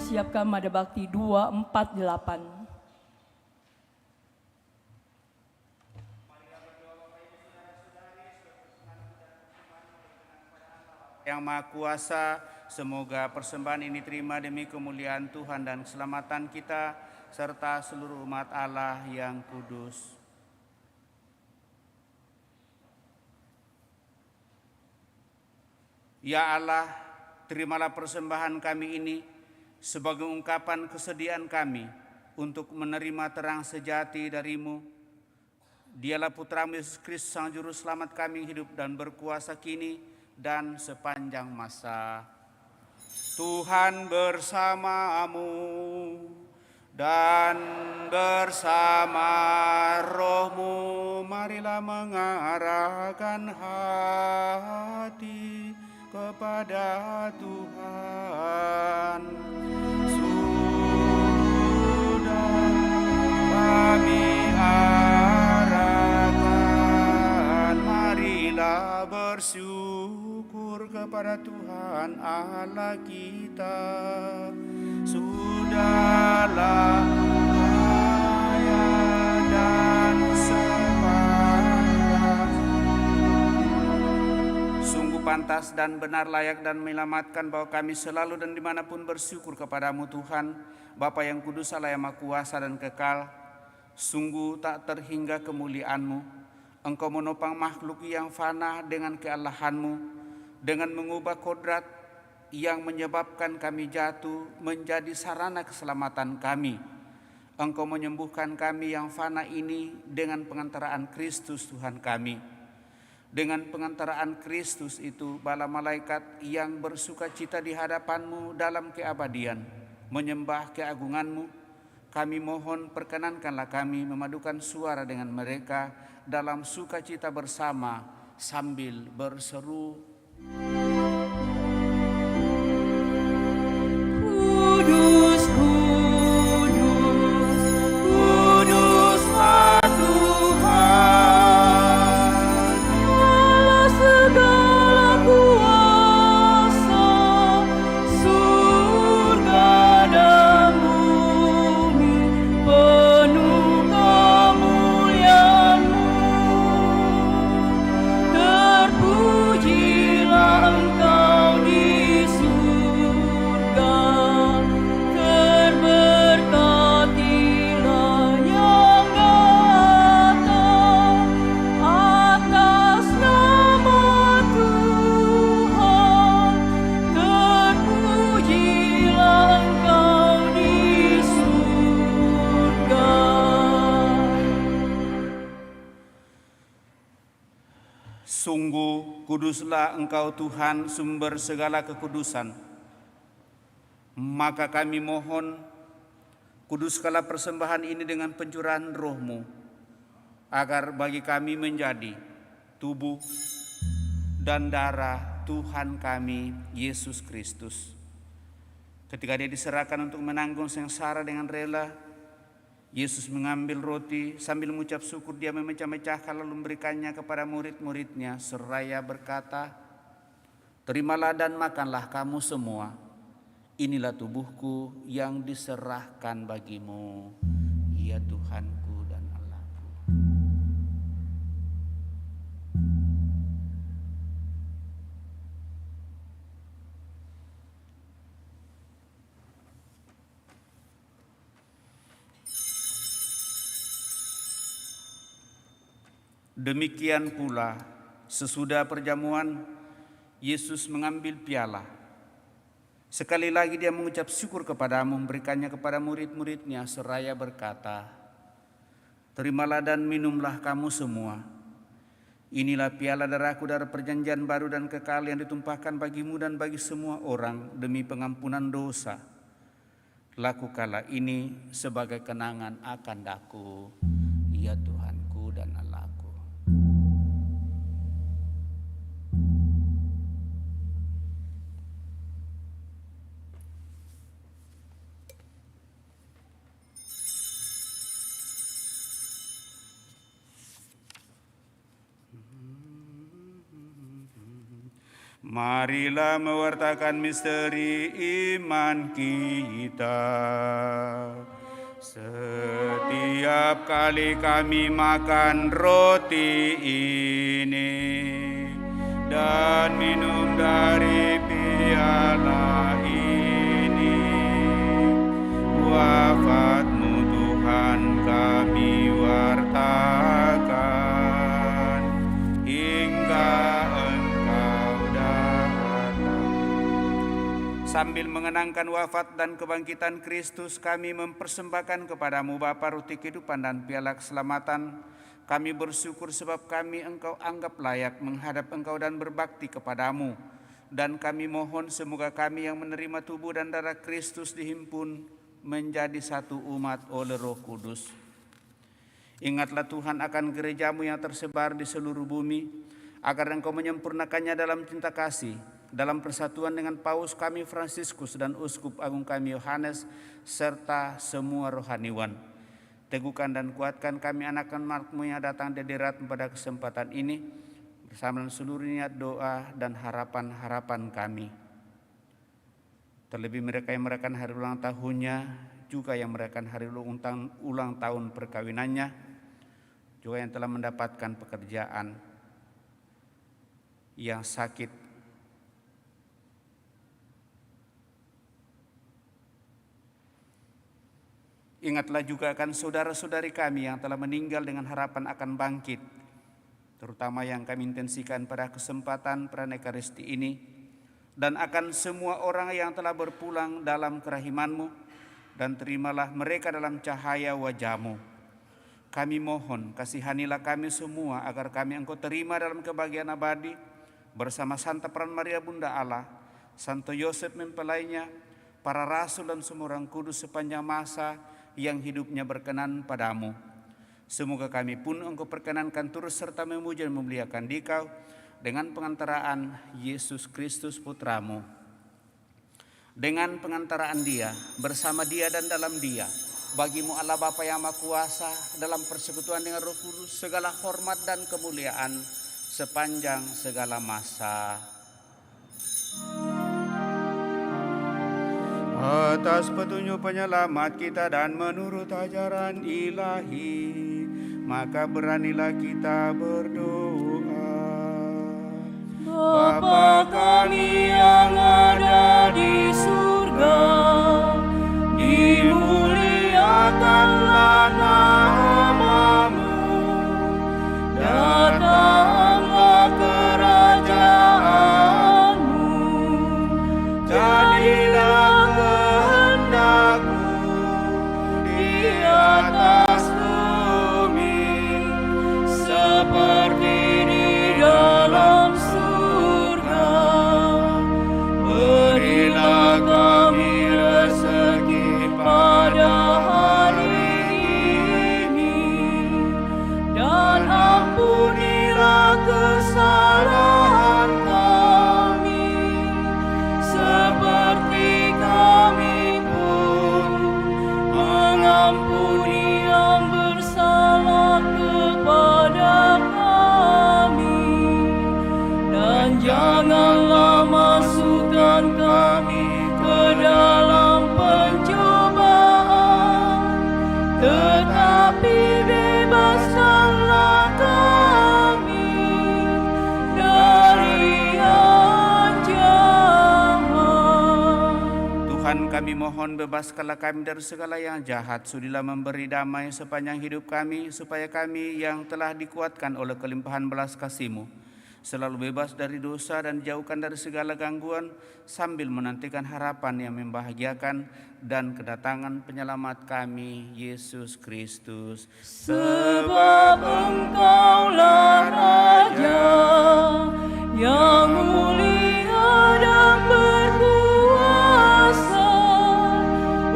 kita siapkan Mada Bakti 248. Yang Maha Kuasa, semoga persembahan ini terima demi kemuliaan Tuhan dan keselamatan kita, serta seluruh umat Allah yang kudus. Ya Allah, terimalah persembahan kami ini sebagai ungkapan kesediaan kami untuk menerima terang sejati dari-Mu. Dialah Putra-Mu Yesus Kristus, Sang Juru Selamat kami, hidup dan berkuasa kini dan sepanjang masa. Tuhan bersamamu dan bersama rohmu, marilah mengarahkan hati kepada Tuhan. Sudah kami arahkan, marilah bersyukur kepada Tuhan Allah kita. Sudahlah kaya dan sepantas, sungguh pantas dan benar, layak dan menyelamatkan bahwa kami selalu dan dimanapun bersyukur kepadamu Tuhan, Bapa yang kudus, Allah yang Maha Kuasa dan kekal. Sungguh tak terhingga kemuliaan-Mu. Engkau menopang makhluk yang fana dengan keallahan-Mu, dengan mengubah kodrat yang menyebabkan kami jatuh menjadi sarana keselamatan kami. Engkau menyembuhkan kami yang fana ini dengan pengantaraan Kristus Tuhan kami. Dengan pengantaraan Kristus itu, bala malaikat yang bersuka cita di hadapan-Mu dalam keabadian menyembah keagungan-Mu. Kami mohon perkenankanlah kami memadukan suara dengan mereka dalam sukacita bersama sambil berseru, Kudus, kudus, kuduslah Tuhan, Allah segala kuasa, surga dan bumi penuh kemuliaan-Mu. Terpujilah Engkau di surga, terberkatilah yang datang atas nama Tuhan. Terpujilah Engkau di surga. sungguh kuduslah Engkau Tuhan, sumber segala kekudusan. Maka kami mohon, kuduskanlah persembahan ini dengan pencurahan roh-Mu, agar bagi kami menjadi tubuh dan darah Tuhan kami Yesus Kristus. Ketika Dia diserahkan untuk menanggung sengsara dengan rela, Yesus mengambil roti sambil mengucap syukur, Dia memecah-mecahkan lalu memberikannya kepada murid-muridnya seraya berkata, "Terimalah dan makanlah kamu semua. Inilah tubuhku yang diserahkan bagimu, ya Tuhanku dan Allahku." Demikian pula sesudah perjamuan, Yesus mengambil piala. Sekali lagi Dia mengucap syukur kepadamu, memberikannya kepada murid-muridnya seraya berkata, "Terimalah dan minumlah kamu semua. Inilah piala darahku, darah perjanjian baru dan kekal yang ditumpahkan bagimu dan bagi semua orang demi pengampunan dosa. Lakukanlah ini sebagai kenangan akan Aku, ya Tuhanku dan Allahku." Marilah mewartakan misteri iman kita. Setiap kali kami makan roti ini dan minum dari piala ini, wafat-Mu Tuhan kami wartakan hingga Engkau datang. Sambil mengenangkan wafat dan kebangkitan Kristus, kami mempersembahkan kepada-Mu Bapa roti kehidupan dan piala keselamatan. Kami bersyukur sebab kami Engkau anggap layak menghadap Engkau dan berbakti kepada-Mu. Dan kami mohon semoga kami yang menerima tubuh dan darah Kristus dihimpun menjadi satu umat oleh Roh Kudus. Ingatlah Tuhan akan gereja-Mu yang tersebar di seluruh bumi, agar Engkau menyempurnakannya dalam cinta kasih, dalam persatuan dengan Paus kami Fransiskus dan Uskup Agung kami Yohanes, serta semua rohaniwan. Teguhkan dan kuatkan kami anak-anak-Mu yang datang dederat pada kesempatan ini, bersama dengan seluruh niat doa dan harapan-harapan kami. Terlebih mereka yang merayakan hari ulang tahunnya, juga yang merayakan hari ulang tahun perkawinannya, juga yang telah mendapatkan pekerjaan, yang sakit, ingatlah juga akan saudara-saudari kami yang telah meninggal dengan harapan akan bangkit, terutama yang kami intensikan pada kesempatan Pranekaristi ini, dan akan semua orang yang telah berpulang dalam kerahiman-Mu, dan terimalah mereka dalam cahaya wajah-Mu. Kami mohon, kasihanilah kami semua agar kami Engkau terima dalam kebahagiaan abadi, bersama Santa Peran Maria Bunda Allah, Santo Yosef mempelainya, para rasul dan semua orang kudus sepanjang masa yang hidupnya berkenan padamu. Semoga kami pun Engkau perkenankan turut serta memuji dan memuliakan Dikau dengan pengantaraan Yesus Kristus Putra-Mu. Dengan pengantaraan Dia, bersama Dia dan dalam Dia, bagi-Mu Allah Bapa yang Maha Kuasa, dalam persekutuan dengan Roh Kudus, segala hormat dan kemuliaan sepanjang segala masa. Atas petunjuk penyelamat kita dan menurut ajaran ilahi, maka beranilah kita berdoa. Bapa kami yang ada di surga, dimuliakanlah nama-Mu, datanglah kerajaan-Mu, jadilah kehendak-Mu di atas bumi seperti di dalam surga. Berilah kami rezeki pada hari ini, dan ampunilah kesalahan kami, seperti kami pun mengampuni yang bersalah kepada kami. Dan janganlah masukkan kami ke dalam pencobaan, tetapi bebaskanlah kami dari yang jahat. Tuhan, kami mohon bebaskanlah kami dari segala yang jahat. Sudilah memberi damai sepanjang hidup kami, supaya kami yang telah dikuatkan oleh kelimpahan belas kasih-Mu selalu bebas dari dosa dan dijauhkan dari segala gangguan, sambil menantikan harapan yang membahagiakan dan kedatangan penyelamat kami, Yesus Kristus. Sebab Engkaulah Raja yang mulia dan berkuasa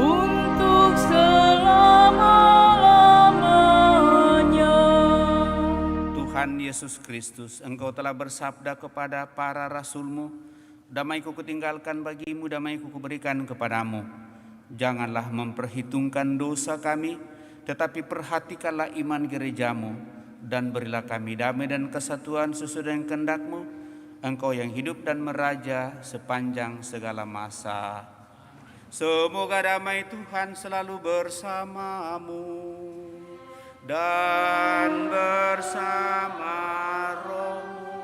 untuk selama-lamanya. Tuhan Yesus Kristus, Engkau telah bersabda kepada para rasul-Mu, damai-Ku kutinggalkan bagimu, damai-Ku kuberikan kepadamu. Janganlah memperhitungkan dosa kami, tetapi perhatikanlah iman gereja-Mu, dan berilah kami damai dan kesatuan sesuai dengan kehendak-Mu, Engkau yang hidup dan meraja sepanjang segala masa. Semoga damai Tuhan selalu bersamamu dan bersama rohmu.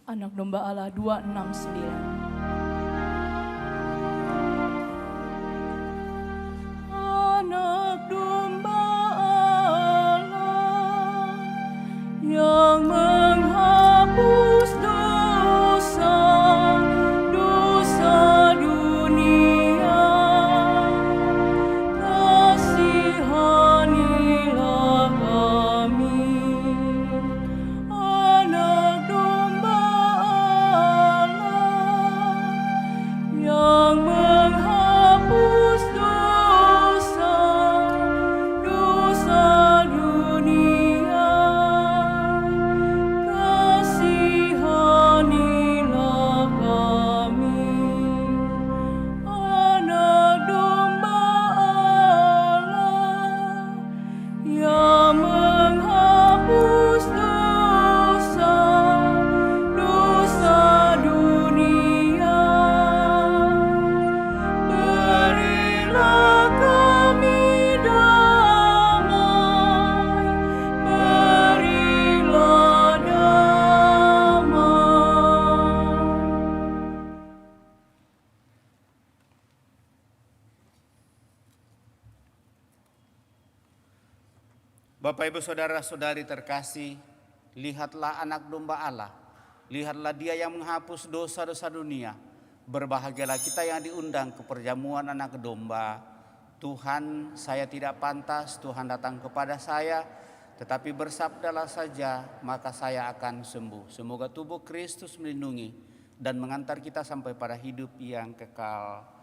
Anak Domba Allah 269. Anak Domba Allah yang menghapus dosa dunia, kasihanilah kami. Anak Domba Allah yang menghapus dosa dunia, kasihanilah kami. Anak Domba Allah yang menghapus dosa dunia, berilah kami damai, berilah damai. Bapak, Ibu, Saudara-saudari terkasih, lihatlah anak domba Allah. Lihatlah dia yang menghapus dosa-dosa dunia. Berbahagialah kita yang diundang ke perjamuan anak domba. Tuhan, saya tidak pantas Tuhan datang kepada saya, tetapi bersabdalah saja, maka saya akan sembuh. Semoga tubuh Kristus melindungi dan mengantar kita sampai pada hidup yang kekal.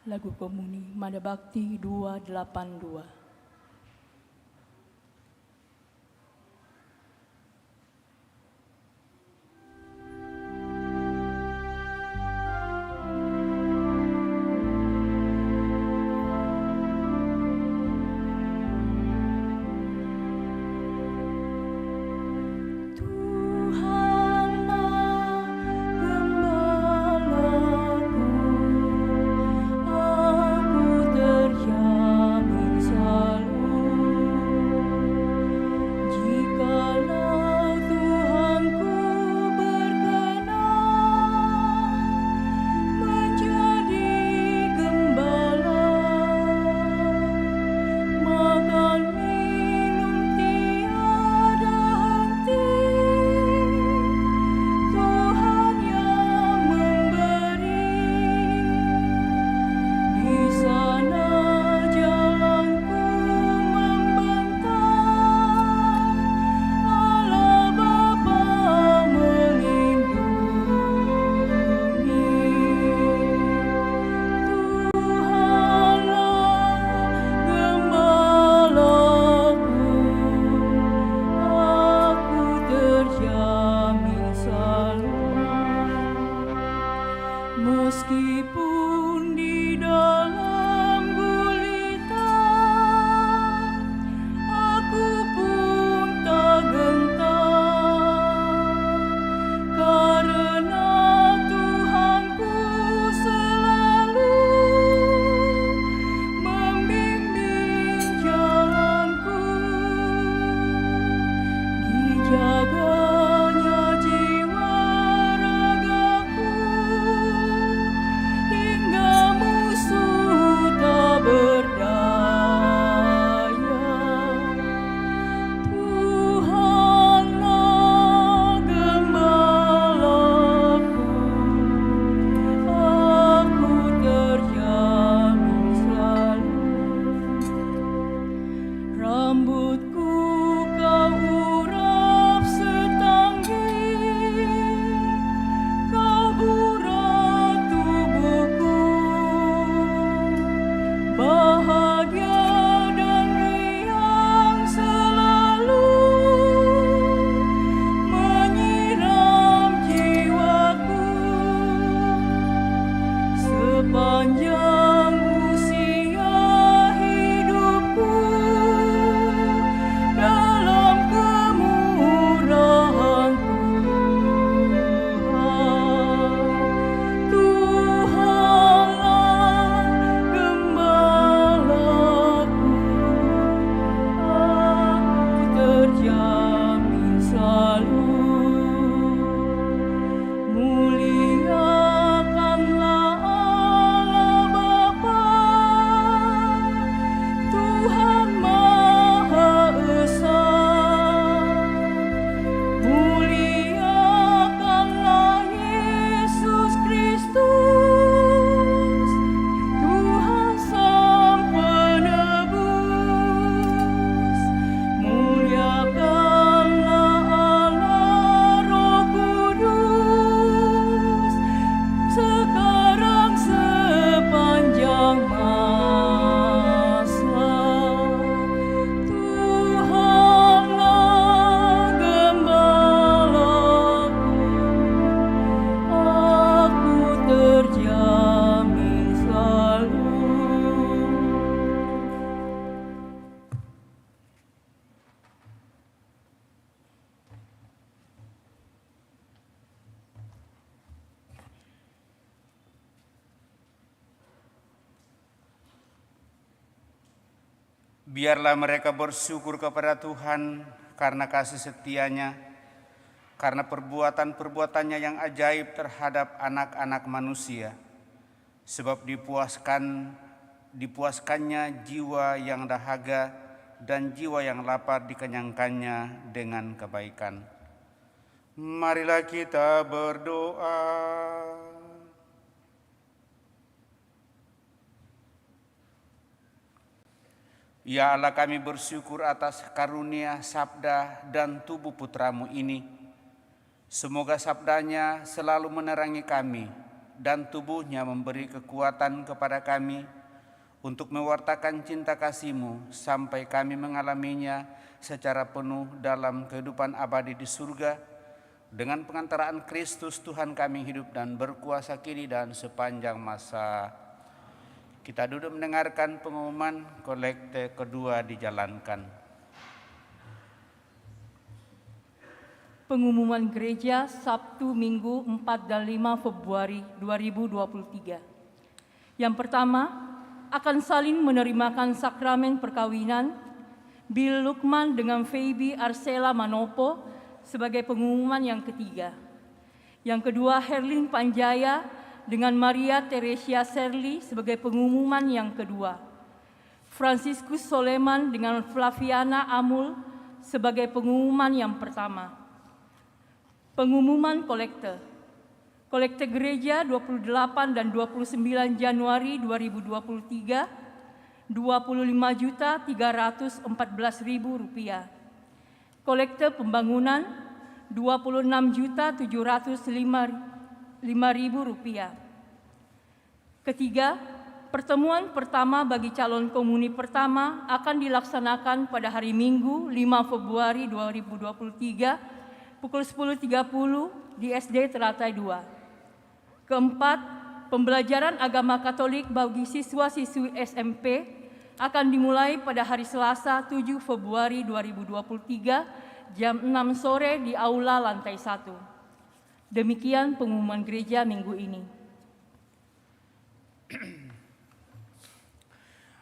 Lagu Komuni Mada Bakti 282. Meskipun di dalam gulita, aku pun tak gentar, karena Tuhanku selalu membimbing jalanku. Dijaganya jiwa ragaku hingga musuh tak berdaya. Tuhanlah gembalaku, aku terjamin selalu. Rambutku kau urap setanggi, kau burat tubuhku. Bahagia dan riang selalu menyiram jiwaku. Sepanjang usia hidupku, dalam kemurahan Tuhan, Tuhanlah gembalaku, aku terjamin selalu. Muliakanlah Allah Bapa, Tuhan Maha Esa. Muliakanlah Yesus Kristus, Tuhan Sang Penebus. Muliakanlah Allah Roh Kudus, sekarang sepanjang masa. Tuhanlah gembalaku, aku terjamin selalu. Biarlah mereka bersyukur kepada Tuhan karena kasih setianya, karena perbuatan-perbuatannya yang ajaib terhadap anak-anak manusia. Sebab dipuaskannya jiwa yang dahaga dan jiwa yang lapar dikenyangkannya dengan kebaikan. Marilah kita berdoa. Ya Allah, kami bersyukur atas karunia sabda dan tubuh putramu ini. Semoga sabdanya selalu menerangi kami dan tubuhnya memberi kekuatan kepada kami untuk mewartakan cinta kasih-Mu sampai kami mengalaminya secara penuh dalam kehidupan abadi di surga, dengan pengantaraan Kristus Tuhan kami hidup dan berkuasa kini dan sepanjang masa. Kita duduk mendengarkan pengumuman kolekte kedua dijalankan. Pengumuman gereja Sabtu Minggu 4 dan 5 Februari 2023. Yang pertama, akan saling menerimakan sakramen perkawinan Bill Lukman dengan Feby Arsela Manopo sebagai pengumuman yang ketiga. Yang kedua, Herlin Panjaya dengan Maria Teresia Serli sebagai pengumuman yang kedua. Franciscus Soleman dengan Flaviana Amul sebagai pengumuman yang pertama. Pengumuman kolekte. Kolekte gereja 28 dan 29 Januari 2023, Rp25.314.000. Kolekte pembangunan Rp26.705.000. Ketiga, pertemuan pertama bagi calon komuni pertama akan dilaksanakan pada hari Minggu 5 Februari 2023 pukul 10.30 di SD Teratai 2. Keempat, pembelajaran agama Katolik bagi siswa-siswi SMP akan dimulai pada hari Selasa 7 Februari 2023 jam 6 sore di Aula lantai 1. Demikian pengumuman gereja minggu ini.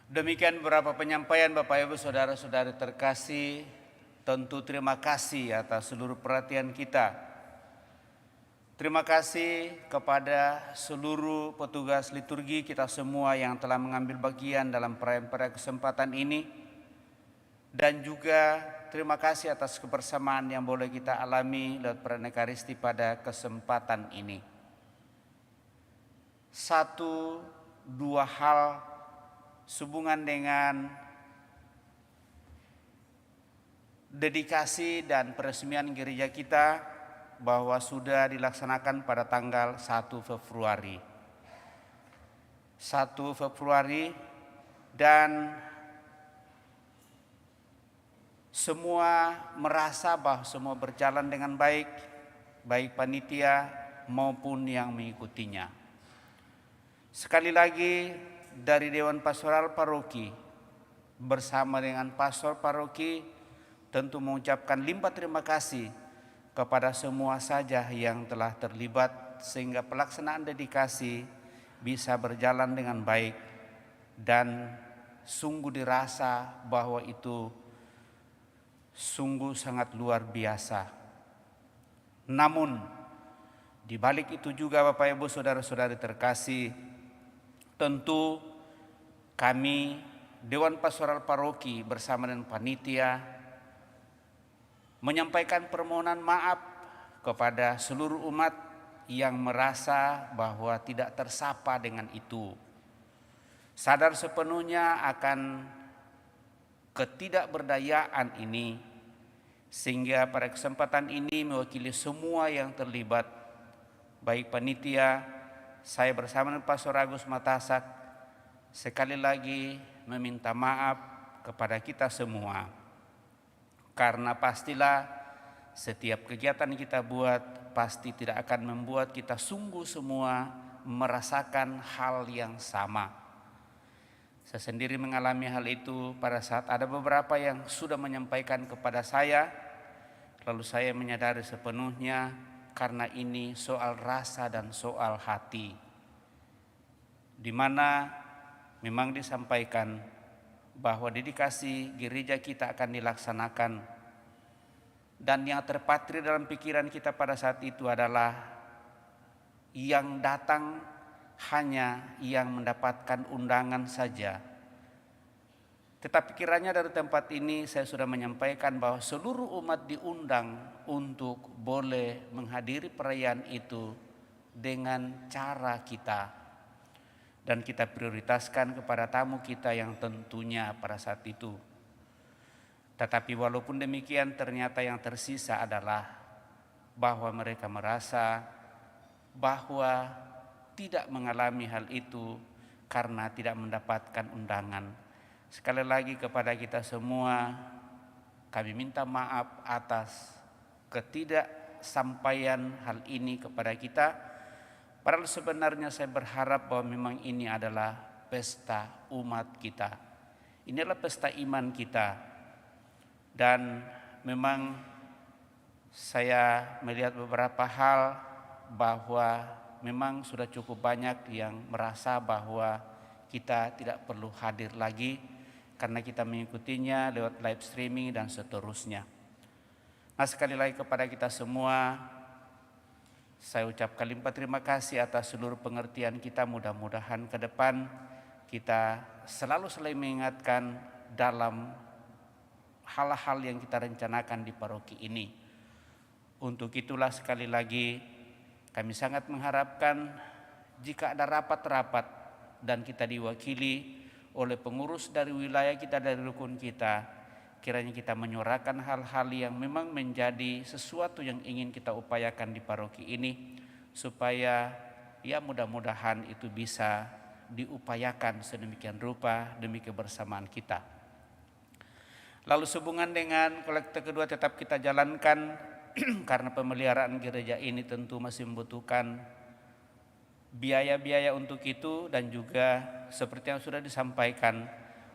Demikian beberapa penyampaian Bapak Ibu Saudara-saudari terkasih. Tentu terima kasih atas seluruh perhatian kita. Terima kasih kepada seluruh petugas liturgi kita semua yang telah mengambil bagian dalam perayaan kesempatan ini. Dan juga terima kasih atas kebersamaan yang boleh kita alami lewat perayaan Ekaristi pada kesempatan ini. Satu, dua hal sehubungan dengan dedikasi dan peresmian gereja kita bahwa sudah dilaksanakan pada tanggal 1 Februari. 1 Februari dan semua merasa bahwa semua berjalan dengan baik, baik panitia maupun yang mengikutinya. Sekali lagi dari Dewan Pastoral Paroki bersama dengan Pastor Paroki tentu mengucapkan limpah terima kasih kepada semua saja yang telah terlibat sehingga pelaksanaan dedikasi bisa berjalan dengan baik dan sungguh dirasa bahwa itu sungguh sangat luar biasa. Namun di balik itu juga Bapak Ibu Saudara-saudari terkasih, tentu kami Dewan Pastoral Paroki bersama dengan panitia menyampaikan permohonan maaf kepada seluruh umat yang merasa bahwa tidak tersapa dengan itu. Sadar sepenuhnya akan ketidakberdayaan ini, sehingga pada kesempatan ini mewakili semua yang terlibat, baik panitia, saya bersama dengan Pastor Agus Matasak, sekali lagi meminta maaf kepada kita semua. Karena pastilah setiap kegiatan yang kita buat pasti tidak akan membuat kita sungguh semua merasakan hal yang sama. Saya sendiri mengalami hal itu pada saat ada beberapa yang sudah menyampaikan kepada saya, lalu saya menyadari sepenuhnya karena ini soal rasa dan soal hati, di mana memang disampaikan bahwa dedikasi gereja kita akan dilaksanakan, dan yang terpatri dalam pikiran kita pada saat itu adalah yang datang hanya yang mendapatkan undangan saja. Tetapi kiranya dari tempat ini saya sudah menyampaikan bahwa seluruh umat diundang untuk boleh menghadiri perayaan itu dengan cara kita. Dan kita prioritaskan kepada tamu kita yang tentunya pada saat itu. Tetapi walaupun demikian ternyata yang tersisa adalah bahwa mereka merasa bahwa tidak mengalami hal itu karena tidak mendapatkan undangan. Sekali lagi kepada kita semua, kami minta maaf atas ketidaksampaian hal ini kepada kita. Padahal sebenarnya saya berharap bahwa memang ini adalah pesta umat kita. Ini adalah pesta iman kita. Dan memang saya melihat beberapa hal bahwa memang sudah cukup banyak yang merasa bahwa kita tidak perlu hadir lagi karena kita mengikutinya lewat live streaming dan seterusnya. Nah, sekali lagi kepada kita semua, saya ucapkan limpah terima kasih atas seluruh pengertian kita. Mudah-mudahan ke depan kita selalu mengingatkan dalam hal-hal yang kita rencanakan di paroki ini. Untuk itulah sekali lagi kami sangat mengharapkan jika ada rapat-rapat dan kita diwakili oleh pengurus dari wilayah kita, dari rukun kita, kiranya kita menyuarakan hal-hal yang memang menjadi sesuatu yang ingin kita upayakan di paroki ini, supaya ya mudah-mudahan itu bisa diupayakan sedemikian rupa demi kebersamaan kita. Lalu sehubungan dengan kolekte kedua tetap kita jalankan karena pemeliharaan gereja ini tentu masih membutuhkan biaya-biaya untuk itu, dan juga seperti yang sudah disampaikan,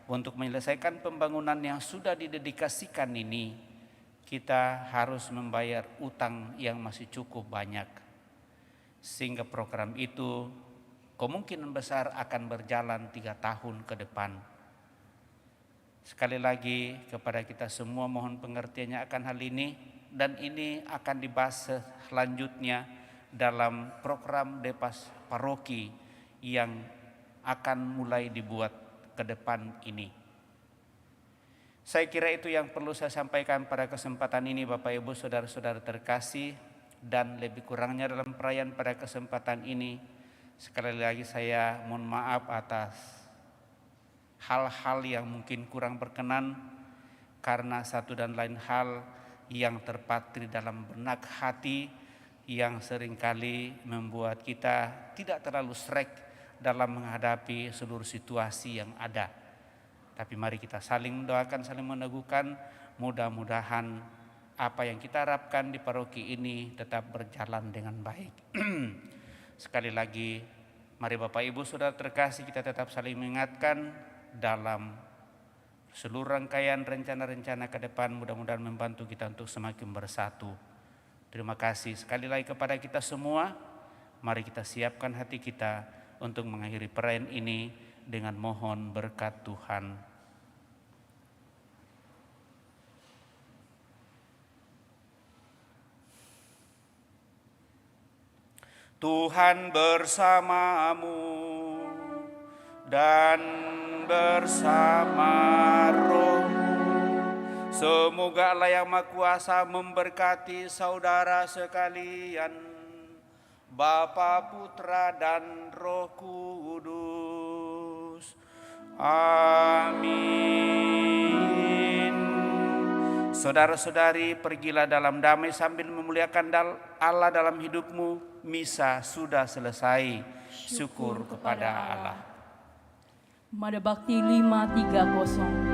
untuk menyelesaikan pembangunan yang sudah didedikasikan ini, kita harus membayar utang yang masih cukup banyak. Sehingga program itu kemungkinan besar akan berjalan 3 tahun ke depan. Sekali lagi kepada kita semua mohon pengertiannya akan hal ini, dan ini akan dibahas selanjutnya dalam program Depas Paroki yang akan mulai dibuat ke depan ini. Saya kira itu yang perlu saya sampaikan pada kesempatan ini, Bapak Ibu saudara-saudara terkasih, dan lebih kurangnya dalam perayaan pada kesempatan ini sekali lagi saya mohon maaf atas hal-hal yang mungkin kurang berkenan, karena satu dan lain hal yang terpatri dalam benak hati yang seringkali membuat kita tidak terlalu sreg dalam menghadapi seluruh situasi yang ada. Tapi mari kita saling mendoakan, saling meneguhkan, mudah-mudahan apa yang kita harapkan di paroki ini tetap berjalan dengan baik. Sekali lagi, mari Bapak Ibu Saudara terkasih, kita tetap saling mengingatkan dalam seluruh rangkaian rencana-rencana ke depan, mudah-mudahan membantu kita untuk semakin bersatu. Terima kasih sekali lagi kepada kita semua. Mari kita siapkan hati kita untuk mengakhiri perayaan ini dengan mohon berkat Tuhan. Tuhan bersamamu dan bersama rohmu. Semoga Allah yang Maha Kuasa memberkati saudara sekalian, Bapa, Putra, dan Roh Kudus. Amin. Saudara-saudari, pergilah dalam damai sambil memuliakan Allah dalam hidupmu. Misa sudah selesai. Syukur kepada Allah. Mada Bakti 530.